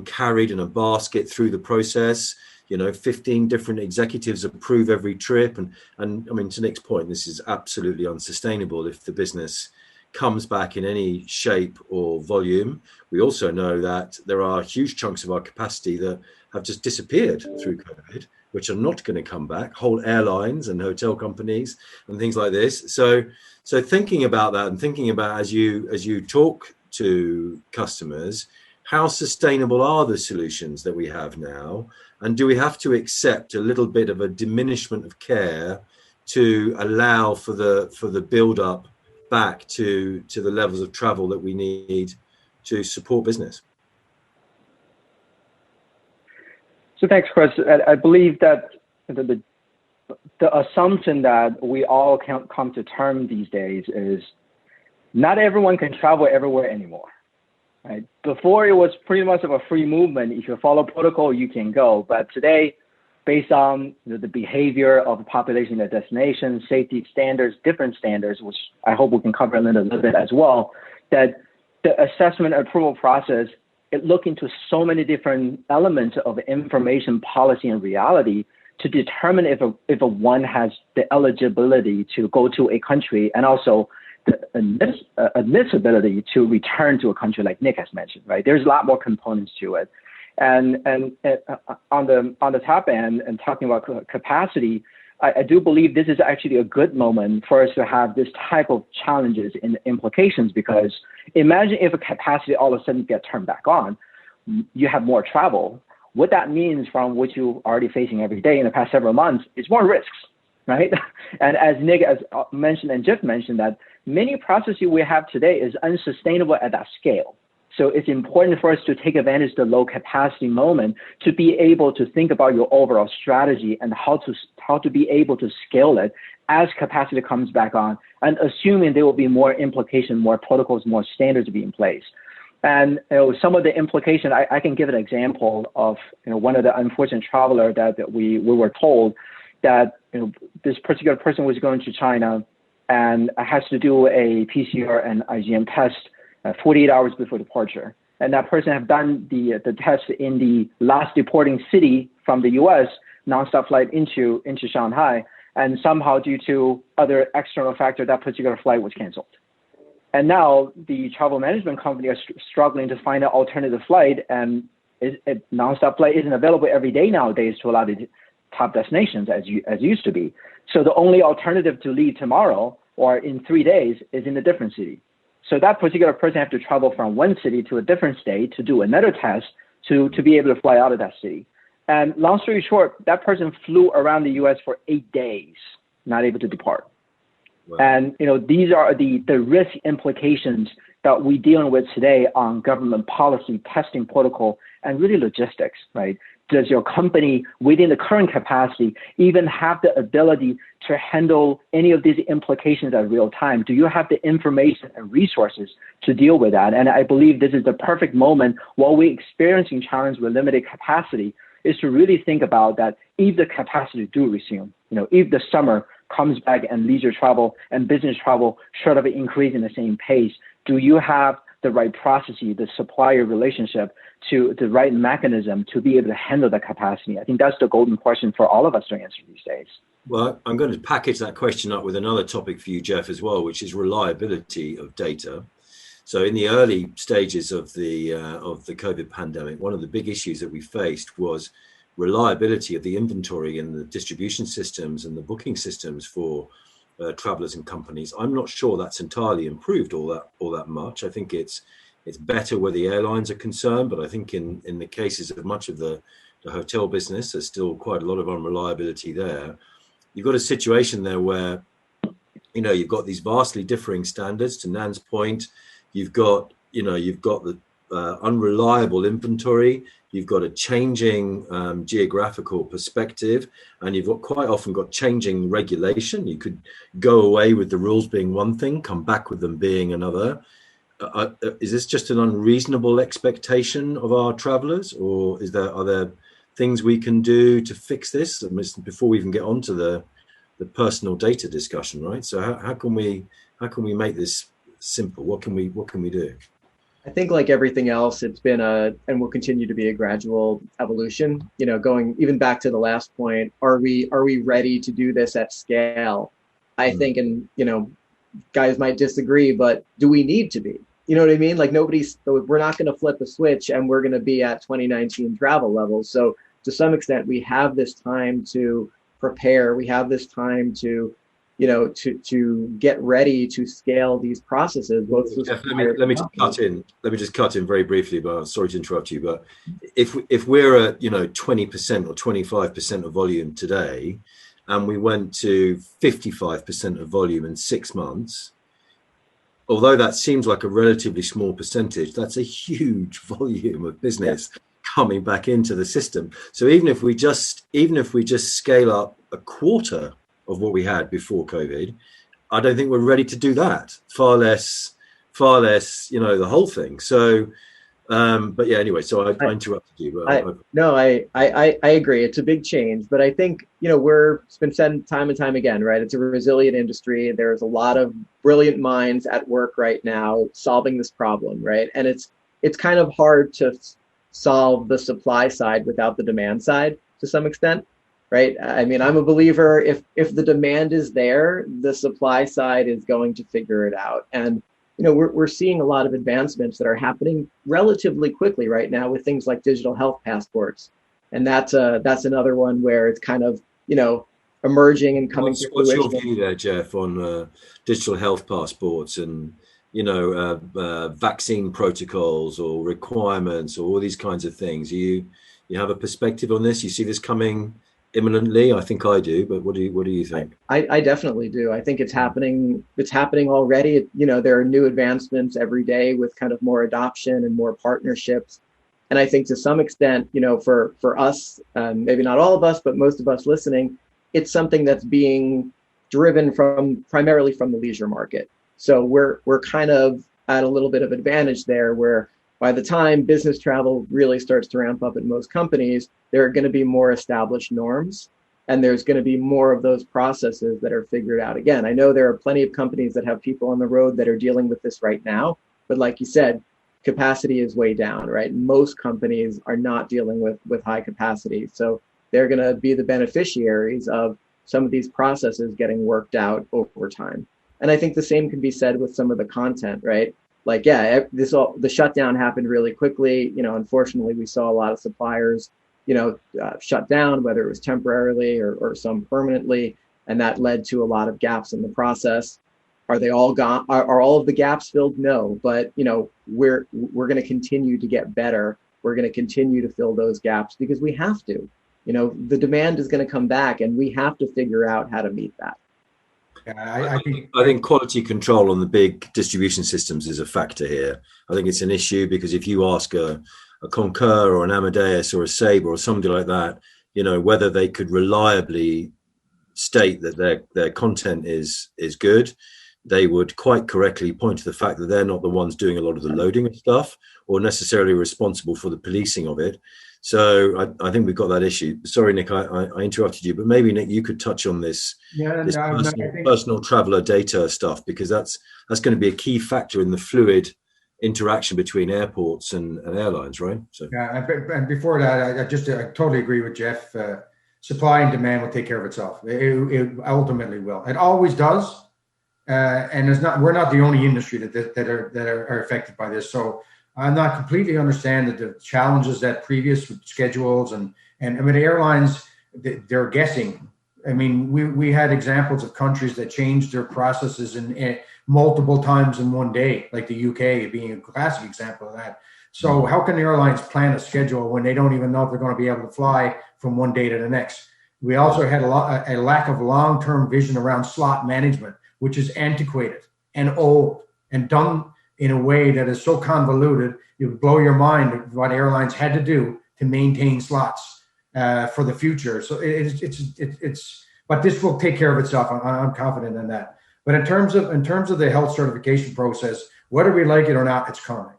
carried in a basket through the process. 15 different executives approve every trip. And I mean, to Nick's point, this is absolutely unsustainable if the business comes back in any shape or volume, we also know that there are huge chunks of our capacity that have just disappeared through COVID, which are not going to come back, whole airlines and hotel companies and things like this. So thinking about that and thinking about as you talk to customers, how sustainable are the solutions that we have now? And do we have to accept a little bit of a diminishment of care to allow for the build up back to the levels of travel that we need to support business? So thanks, Chris. I believe that the assumption that we all can come to term these days is not everyone can travel everywhere anymore. Right? Before, it was pretty much of a free movement. If you follow protocol, you can go. But today, based on the behavior of the population, the destination, safety standards, different standards, which I hope we can cover a little bit as well, that the assessment approval process, it look into so many different elements of information, policy, and reality to determine if one has the eligibility to go to a country, and also the admissibility to return to a country, like Nick has mentioned, right? There's a lot more components to it. And on the top end, and talking about capacity, I do believe this is actually a good moment for us to have this type of challenges and implications, because imagine if a capacity all of a sudden get turned back on, you have more travel. What that means from what you're already facing every day in the past several months is more risks, right? And as Nick has mentioned and Jeff mentioned, that many processes we have today is unsustainable at that scale. So it's important for us to take advantage of the low capacity moment to be able to think about your overall strategy and how to be able to scale it as capacity comes back on, and assuming there will be more implication, more protocols, more standards to be in place. And some of the implication, I can give an example of one of the unfortunate traveler that we were told that this particular person was going to China and has to do a PCR and IgM test 48 hours before departure. And that person have done the test in the last deporting city from the US, nonstop flight into Shanghai. And somehow due to other external factor, that particular flight was canceled. And now the travel management company are struggling to find an alternative flight, and nonstop flight isn't available every day nowadays to a lot of top destinations as used to be. So the only alternative to leave tomorrow or in 3 days is in a different city. So that particular person have to travel from one city to a different state to do another test to be able to fly out of that city. And long story short, that person flew around the US for 8 days, not able to depart. Wow. And these are the risk implications that we're dealing with today on government policy, testing protocol, and really logistics, right? Does your company within the current capacity even have the ability to handle any of these implications at real time? Do you have the information and resources to deal with that? And I believe this is the perfect moment while we're experiencing challenge with limited capacity, is to really think about that if the capacity do resume, if the summer comes back and leisure travel and business travel sort of increase in the same pace, do you have the right processes, the supplier relationship, to the right mechanism to be able to handle the capacity? I think that's the golden question for all of us to answer these days. Well, I'm going to package that question up with another topic for you, Jeff, as well, which is reliability of data. So in the early stages of the COVID pandemic, one of the big issues that we faced was reliability of the inventory and the distribution systems and the booking systems for travelers and companies. I'm not sure that's entirely improved all that much. I think it's better where the airlines are concerned, but I think in the cases of much of the hotel business, there's still quite a lot of unreliability there. You've got a situation there where you've got these vastly differing standards. To Nan's point, you've got the unreliable inventory, you've got a changing geographical perspective, and you've quite often got changing regulation. You could go away with the rules being one thing, come back with them being another. Is this just an unreasonable expectation of our travelers, or are there things we can do to fix this before we even get onto the personal data discussion, right? So how can we make this simple? What can we do? I think like everything else, it's been and will continue to be a gradual evolution. Going even back to the last point, are we ready to do this at scale? I think, and guys might disagree, but do we need to be? You know what I mean? Like we're not going to flip a switch and we're going to be at 2019 travel levels. So to some extent, we have this time to prepare. We have this time to, to get ready to scale these processes. Both Jeff, let me just cut in very briefly, but sorry to interrupt you. But if we're at 20% or 25% of volume today, and we went to 55% of volume in 6 months, although that seems like a relatively small percentage, that's a huge volume of business coming back into the system. So even if we just scale up a quarter of what we had before COVID, I don't think we're ready to do that. Far less, the whole thing. So, but yeah, anyway, so I interrupted you. I agree. It's a big change, but I think, it's been said time and time again, right? It's a resilient industry. There's a lot of brilliant minds at work right now solving this problem, right? And it's kind of hard to solve the supply side without the demand side to some extent, right? I mean, I'm a believer if the demand is there, the supply side is going to figure it out. And we're seeing a lot of advancements that are happening relatively quickly right now with things like digital health passports. And that's another one where it's kind of, emerging and coming to fruition. What's your view there, Jeff, on digital health passports and, vaccine protocols or requirements or all these kinds of things? You have a perspective on this? You see this coming imminently? I think I do, but what do you think? I definitely do. I think it's happening. It's happening already. There are new advancements every day with kind of more adoption and more partnerships. And I think to some extent, for us, maybe not all of us, but most of us listening, it's something that's being driven primarily from the leisure market. So we're kind of at a little bit of advantage there, where by the time business travel really starts to ramp up at most companies, there are going to be more established norms, and there's going to be more of those processes that are figured out. Again, I know there are plenty of companies that have people on the road that are dealing with this right now, but like you said, capacity is way down, right? Most companies are not dealing with high capacity. So they're going to be the beneficiaries of some of these processes getting worked out over time. And I think the same can be said with some of the content, right? Like, the shutdown happened really quickly. Unfortunately, we saw a lot of suppliers, shut down, whether it was temporarily or some permanently, and that led to a lot of gaps in the process. Are they all gone? Are all of the gaps filled? No, but we're going to continue to get better. We're going to continue to fill those gaps because we have to. The demand is going to come back, and we have to figure out how to meet that. I think quality control on the big distribution systems is a factor here. I think it's an issue because if you ask a Concur or an Amadeus or a Sabre or somebody like that, whether they could reliably state that their content is good, they would quite correctly point to the fact that they're not the ones doing a lot of the loading of stuff or necessarily responsible for the policing of it. So I think we've got that issue. Sorry, Nick, I interrupted you, but maybe Nick, you could touch on this, personal traveler data stuff, because that's going to be a key factor in the fluid interaction between airports and airlines, right? So and before that, I totally agree with Jeff. Supply and demand will take care of itself. It ultimately will. It always does, and we're not the only industry that are affected by this. So I'm not completely understand the challenges that previous schedules and I mean, airlines, they're guessing. I mean, we had examples of countries that changed their processes in multiple times in one day, like the UK being a classic example of that. So how can the airlines plan a schedule when they don't even know if they're going to be able to fly from one day to the next? We also had a lack of long-term vision around slot management, which is antiquated and old and done in a way that is so convoluted, it would blow your mind what airlines had to do to maintain slots for the future. So but this will take care of itself. I'm confident in that. But in terms of the health certification process, whether we like it or not, it's coming.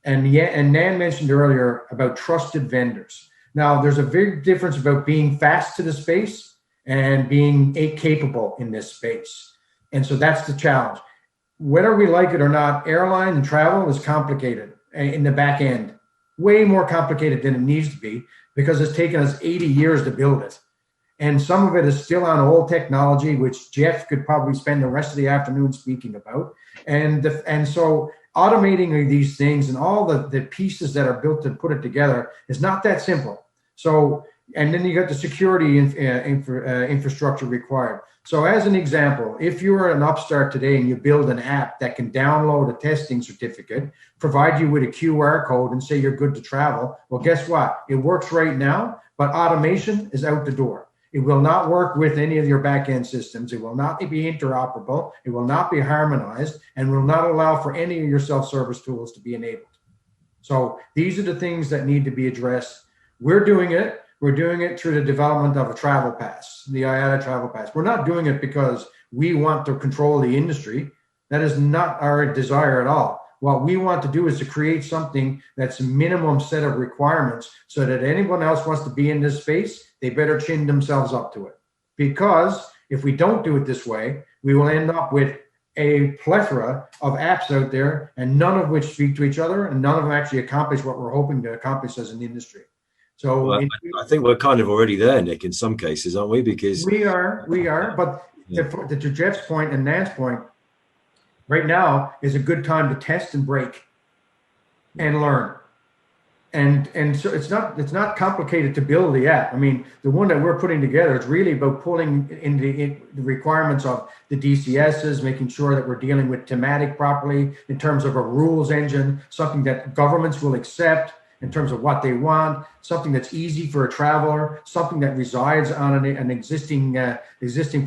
And Nan mentioned earlier about trusted vendors. Now, there's a big difference about being fast to the space and being capable in this space. And so that's the challenge. Whether we like it or not, airline and travel is complicated in the back end, way more complicated than it needs to be because it's taken us 80 years to build it. And some of it is still on old technology, which Jeff could probably spend the rest of the afternoon speaking about. And so automating these things and all the pieces that are built to put it together is not that simple. So, and then you got the security infrastructure required. So as an example, if you're an upstart today and you build an app that can download a testing certificate, provide you with a QR code and say you're good to travel, well, guess what? It works right now, but automation is out the door. It will not work with any of your back-end systems. It will not be interoperable. It will not be harmonized, and will not allow for any of your self-service tools to be enabled. So these are the things that need to be addressed. We're doing it. We're doing it through the development of a travel pass, the IATA travel pass. We're not doing it because we want to control the industry. That is not our desire at all. What we want to do is to create something that's a minimum set of requirements so that anyone else wants to be in this space, they better chin themselves up to it. Because if we don't do it this way, we will end up with a plethora of apps out there, and none of which speak to each other, and none of them actually accomplish what we're hoping to accomplish as an industry. So well, I think we're kind of already there, Nick, in some cases, aren't we? Because we are. But to Jeff's point and Nan's point, right now is a good time to test and break and learn. And so it's not complicated to build the app. I mean, the one that we're putting together is really about pulling in the requirements of the DCSs, making sure that we're dealing with thematic properly in terms of a rules engine, something that governments will accept in terms of what they want, something that's easy for a traveler, something that resides on an existing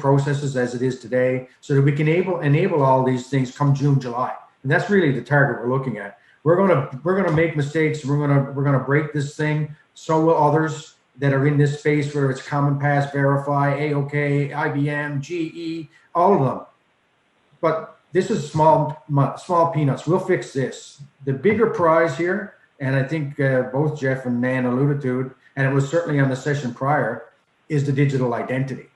processes as it is today, so that we can enable all these things come June, July. And that's really the target we're looking at. We're gonna make mistakes. We're gonna break this thing. So will others that are in this space, whether it's Common Pass, Verify, AOK, IBM, GE, all of them. But this is small peanuts. We'll fix this. The bigger prize here, and I think both Jeff and Nan alluded to it, and it was certainly on the session prior, is the digital identity.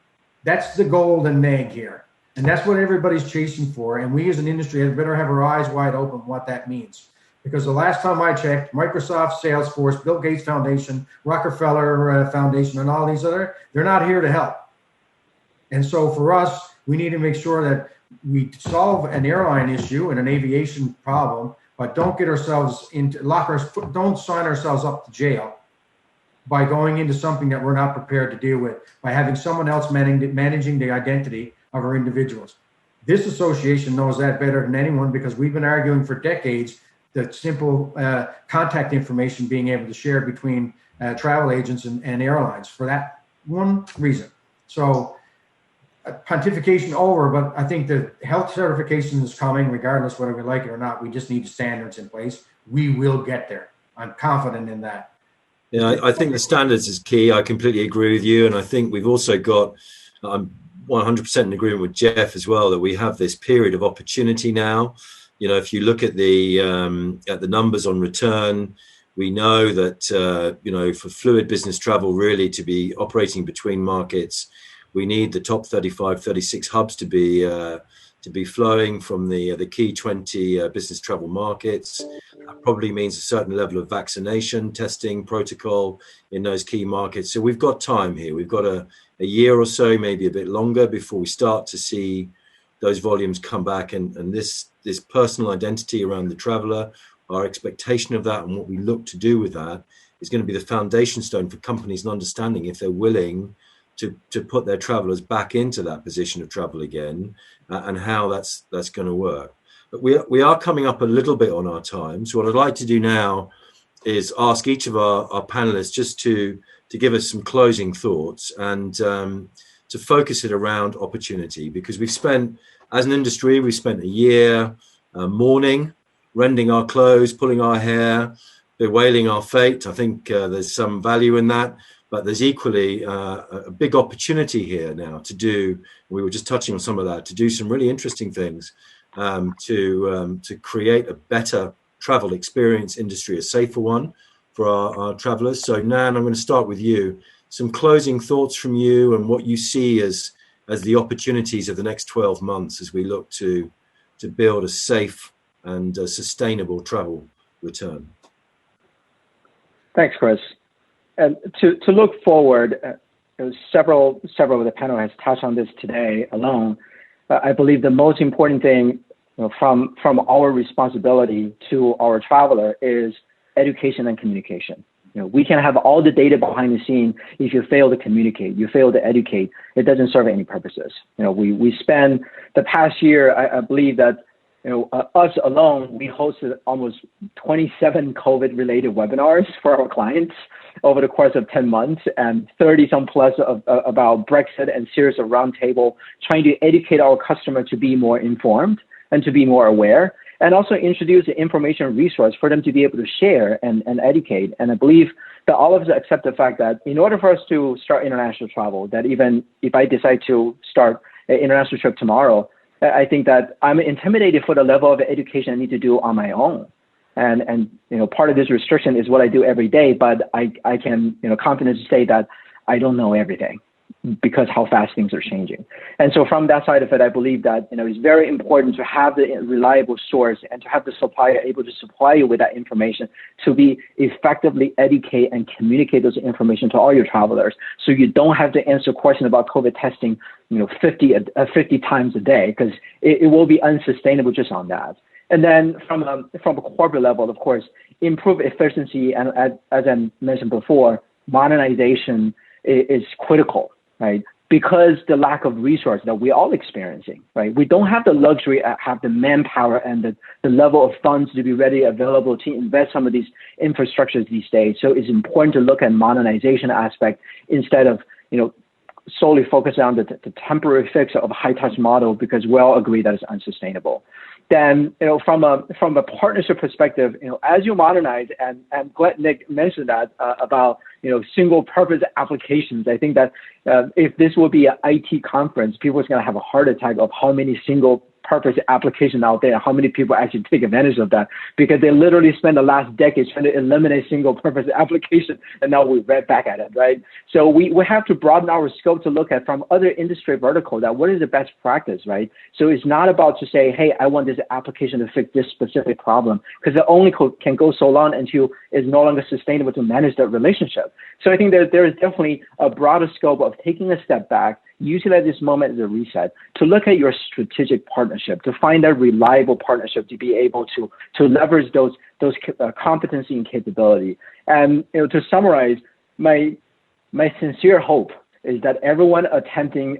That's the golden egg here. And that's what everybody's chasing for. And we as an industry had better have our eyes wide open what that means. Because the last time I checked, Microsoft, Salesforce, Bill Gates Foundation, Rockefeller Foundation, and all these other, they're not here to help. And so for us, we need to make sure that we solve an airline issue and an aviation problem, but don't get ourselves into don't sign ourselves up to jail by going into something that we're not prepared to deal with, by having someone else managing the identity of our individuals. This association knows that better than anyone, because we've been arguing for decades the simple contact information being able to share between travel agents and airlines for that one reason. So pontification over, but I think the health certification is coming regardless whether we like it or not. We just need the standards in place. We will get there. I'm confident in that. Yeah, I think the standards is key. I completely agree with you. And I think we've also got, I'm 100% in agreement with Jeff as well, that we have this period of opportunity now. You know, if you look at the numbers on return, we know that, you know, for fluid business travel really to be operating between markets, we need the top 35, 36 hubs to be flowing from the key 20 business travel markets. That probably means a certain level of vaccination, testing protocol in those key markets. So we've got time here. We've got a year or so, maybe a bit longer, before we start to see those volumes come back, and this personal identity around the traveler, our expectation of that and what we look to do with that is going to be the foundation stone for companies and understanding if they're willing to put their travelers back into that position of travel again, and how that's going to work. But we are coming up a little bit on our time. So what I'd like to do now is ask each of our panelists just to give us some closing thoughts and to focus it around opportunity, because we've spent, as an industry, we've spent a year mourning, rending our clothes, pulling our hair, bewailing our fate. I think there's some value in that, but there's equally a big opportunity here now to do, we were just touching on some of that, to do some really interesting things to create a better travel experience industry, a safer one for our travelers. So Nan, I'm going to start with you. Some closing thoughts from you and what you see as the opportunities of the next 12 months as we look to build a safe and sustainable travel return. Thanks, Chris. And to look forward, several of the panel has touched on this today alone. I believe the most important thing from our responsibility to our traveler is education and communication. We can have all the data behind the scene. If you fail to communicate, you fail to educate, it doesn't serve any purposes. We spend the past year, I believe that us alone, we hosted almost 27 COVID-related webinars for our clients over the course of 10 months, and 30 some plus about Brexit and series of roundtable, trying to educate our customer to be more informed and to be more aware, and also introduce an information resource for them to be able to share and educate. And I believe that all of us accept the fact that in order for us to start international travel, that even if I decide to start an international trip tomorrow, I think that I'm intimidated for the level of education I need to do on my own. And part of this restriction is what I do every day, but I can confidently say that I don't know everything because how fast things are changing. And so from that side of it, I believe that it's very important to have the reliable source and to have the supplier able to supply you with that information to be effectively educate and communicate those information to all your travelers, so you don't have to answer questions about COVID testing 50 times a day, because it will be unsustainable just on that. And then from a corporate level, of course, improve efficiency, and as I mentioned before, modernization is critical, right? Because the lack of resource that we're all experiencing, right? We don't have the luxury, have the manpower and the level of funds to be ready, available to invest some of these infrastructures these days. So it's important to look at modernization aspect instead of, solely focus on the temporary fix of a high-touch model, because we all agree that it's unsustainable. Then, from a partnership perspective, as you modernize, and Nick mentioned that about single-purpose applications. I think that if this will be an IT conference, people are going to have a heart attack of how many single-purpose applications out there, how many people actually take advantage of that, because they literally spent the last decade trying to eliminate single-purpose application, and now we're right back at it, right? So we have to broaden our scope to look at from other industry verticals that what is the best practice, right? So it's not about to say, hey, I want this application to fix this specific problem, because it only can go so long until it's no longer sustainable to manage that relationship. So I think that there is definitely a broader scope of taking a step back, utilize this moment as a reset, to look at your strategic partnership, to find a reliable partnership, to be able to leverage those competency and capability. And to summarize, my sincere hope is that everyone attending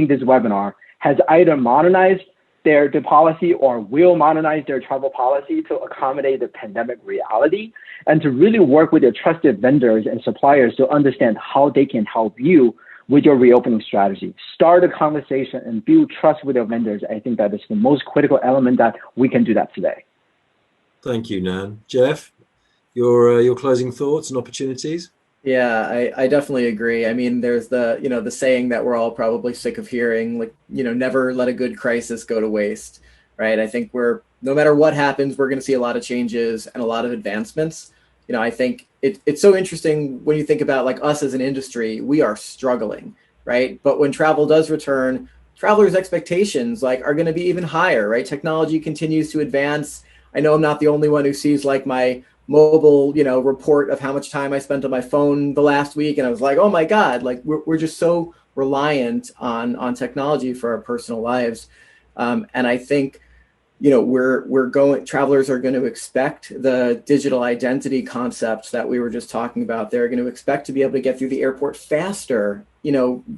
this webinar has either modernized their policy or will modernize their travel policy to accommodate the pandemic reality, and to really work with their trusted vendors and suppliers to understand how they can help you with your reopening strategy. Start a conversation and build trust with your vendors. I think that is the most critical element that we can do that today. Thank you, Nan. Jeff, your closing thoughts and opportunities? Yeah, I definitely agree. I mean, there's the saying that we're all probably sick of hearing, like, never let a good crisis go to waste, right? I think no matter what happens, we're going to see a lot of changes and a lot of advancements. I think it's so interesting when you think about like us as an industry, we are struggling, right? But when travel does return, travelers' expectations are going to be even higher, right? Technology continues to advance. I know I'm not the only one who sees my mobile, report of how much time I spent on my phone the last week. And I was like, oh my God, we're just so reliant on technology for our personal lives. And I think, travelers are going to expect the digital identity concepts that we were just talking about. They're going to expect to be able to get through the airport faster,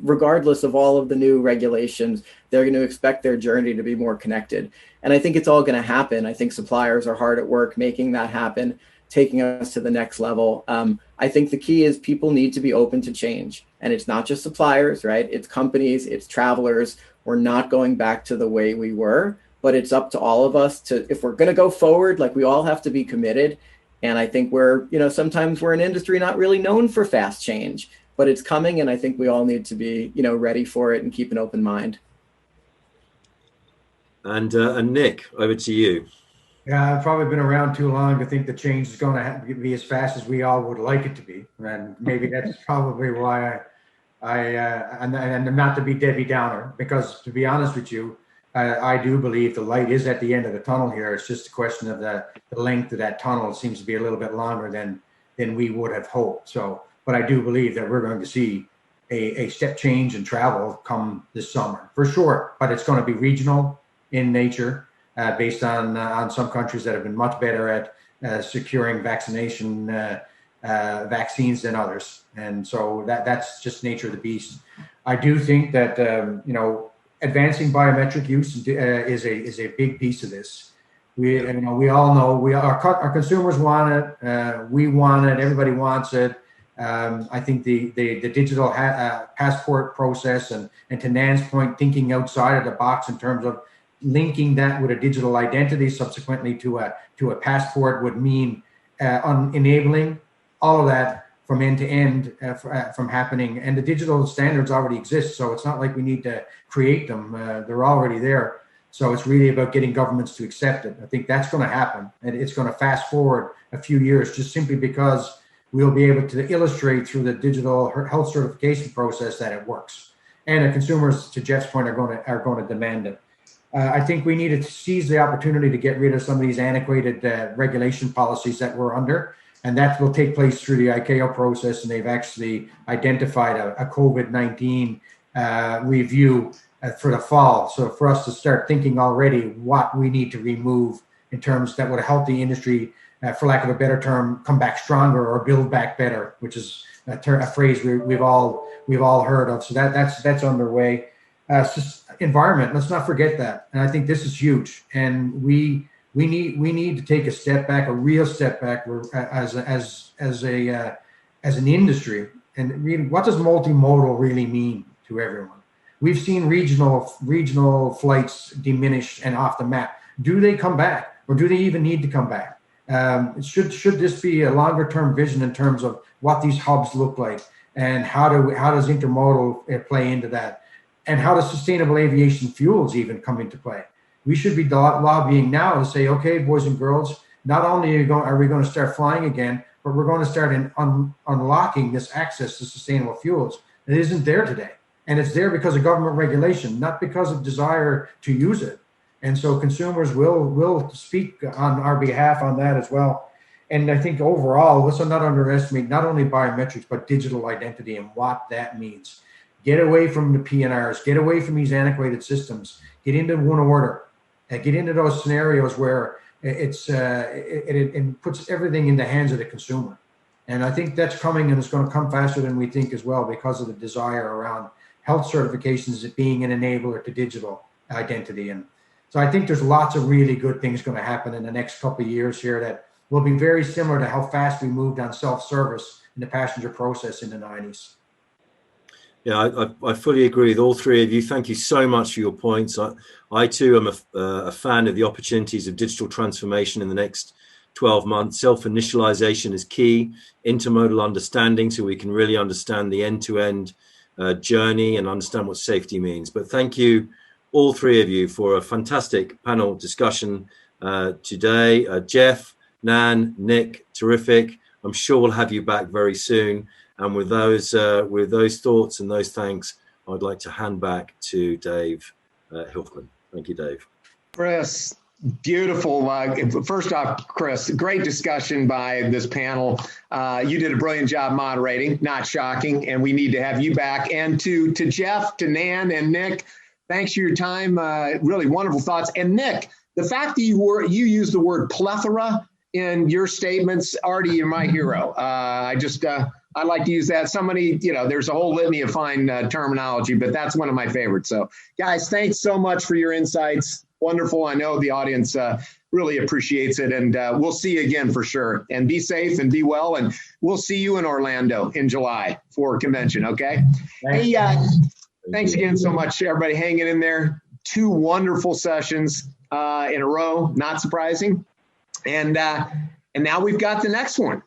regardless of all of the new regulations. They're going to expect their journey to be more connected. And I think it's all going to happen. I think suppliers are hard at work making that happen, taking us to the next level. I think the key is people need to be open to change. And it's not just suppliers, right? It's companies, it's travelers. We're not going back to the way we were. But it's up to all of us if we're going to go forward, we all have to be committed. And I think sometimes we're an industry not really known for fast change, but it's coming. And I think we all need to be, ready for it and keep an open mind. And Nick, over to you. Yeah, I've probably been around too long to think the change is going to be as fast as we all would like it to be. And maybe that's probably why and not to be Debbie Downer, because to be honest with you, I do believe the light is at the end of the tunnel here. It's just a question of the length of that tunnel. It seems to be a little bit longer than we would have hoped. So, but I do believe that we're going to see a step change in travel come this summer, for sure. But it's going to be regional in nature, based on some countries that have been much better at securing vaccines than others. And so that's just nature of the beast. I do think that, advancing biometric use is a big piece of this. We all know our consumers want it. We want it. Everybody wants it. I think the digital passport process and to Nan's point, thinking outside of the box in terms of linking that with a digital identity, subsequently to a passport, would mean enabling all of that from end to end from happening. And the digital standards already exist, so it's not like we need to create them. They're already there. So it's really about getting governments to accept it. I think that's going to happen, and it's going to fast forward a few years just simply because we'll be able to illustrate through the digital health certification process that it works. And the consumers, to Jeff's point, are going to demand it. I think we need to seize the opportunity to get rid of some of these antiquated regulation policies that we're under, and that will take place through the ICAO process. And they've actually identified a COVID-19 review for the fall. So for us to start thinking already what we need to remove in terms that would help the industry, for lack of a better term, come back stronger or build back better, which is a phrase we've all heard of. So that's underway. It's just environment. Let's not forget that. And I think this is huge. And we need to take a step back, a real step back, as an industry. And really, what does multimodal really mean to everyone? We've seen regional flights diminish and off the map. Do they come back, or do they even need to come back? Should this be a longer term vision in terms of what these hubs look like, and how does intermodal play into that, and how does sustainable aviation fuels even come into play? We should be lobbying now to say, okay, boys and girls, not only are we going to start flying again, but we're going to start unlocking this access to sustainable fuels. It isn't there today. And it's there because of government regulation, not because of desire to use it. And so consumers will speak on our behalf on that as well. And I think overall, let's not underestimate not only biometrics, but digital identity and what that means. Get away from the PNRs, get away from these antiquated systems, get into one order, get into those scenarios where it puts everything in the hands of the consumer. And I think that's coming, and it's going to come faster than we think as well, because of the desire around health certifications as being an enabler to digital identity. And so I think there's lots of really good things going to happen in the next couple of years here that will be very similar to how fast we moved on self-service in the passenger process in the 90s. Yeah, I fully agree with all three of you. Thank you so much for your points. I too am a fan of the opportunities of digital transformation in the next 12 months. Self-initialization is key, intermodal understanding, so we can really understand the end-to-end journey and understand what safety means. But thank you, all three of you, for a fantastic panel discussion today. Jeff, Nan, Nick, terrific. I'm sure we'll have you back very soon. And with those thoughts and those thanks, I'd like to hand back to Dave Hilfman. Thank you, Dave. Chris, beautiful. First off, Chris, great discussion by this panel. You did a brilliant job moderating, not shocking, and we need to have you back. And to Jeff, to Nan, and Nick, thanks for your time. Really wonderful thoughts. And Nick, the fact that you used the word plethora in your statements, Artie, you're my hero. I like to use that. Somebody, there's a whole litany of fine terminology, but that's one of my favorites. So guys, thanks so much for your insights. Wonderful. I know the audience really appreciates it, and we'll see you again for sure. And be safe and be well. And we'll see you in Orlando in July for convention. Okay. Hey, thanks again so much, everybody hanging in there. 2 wonderful sessions in a row. Not surprising. And now we've got the next one.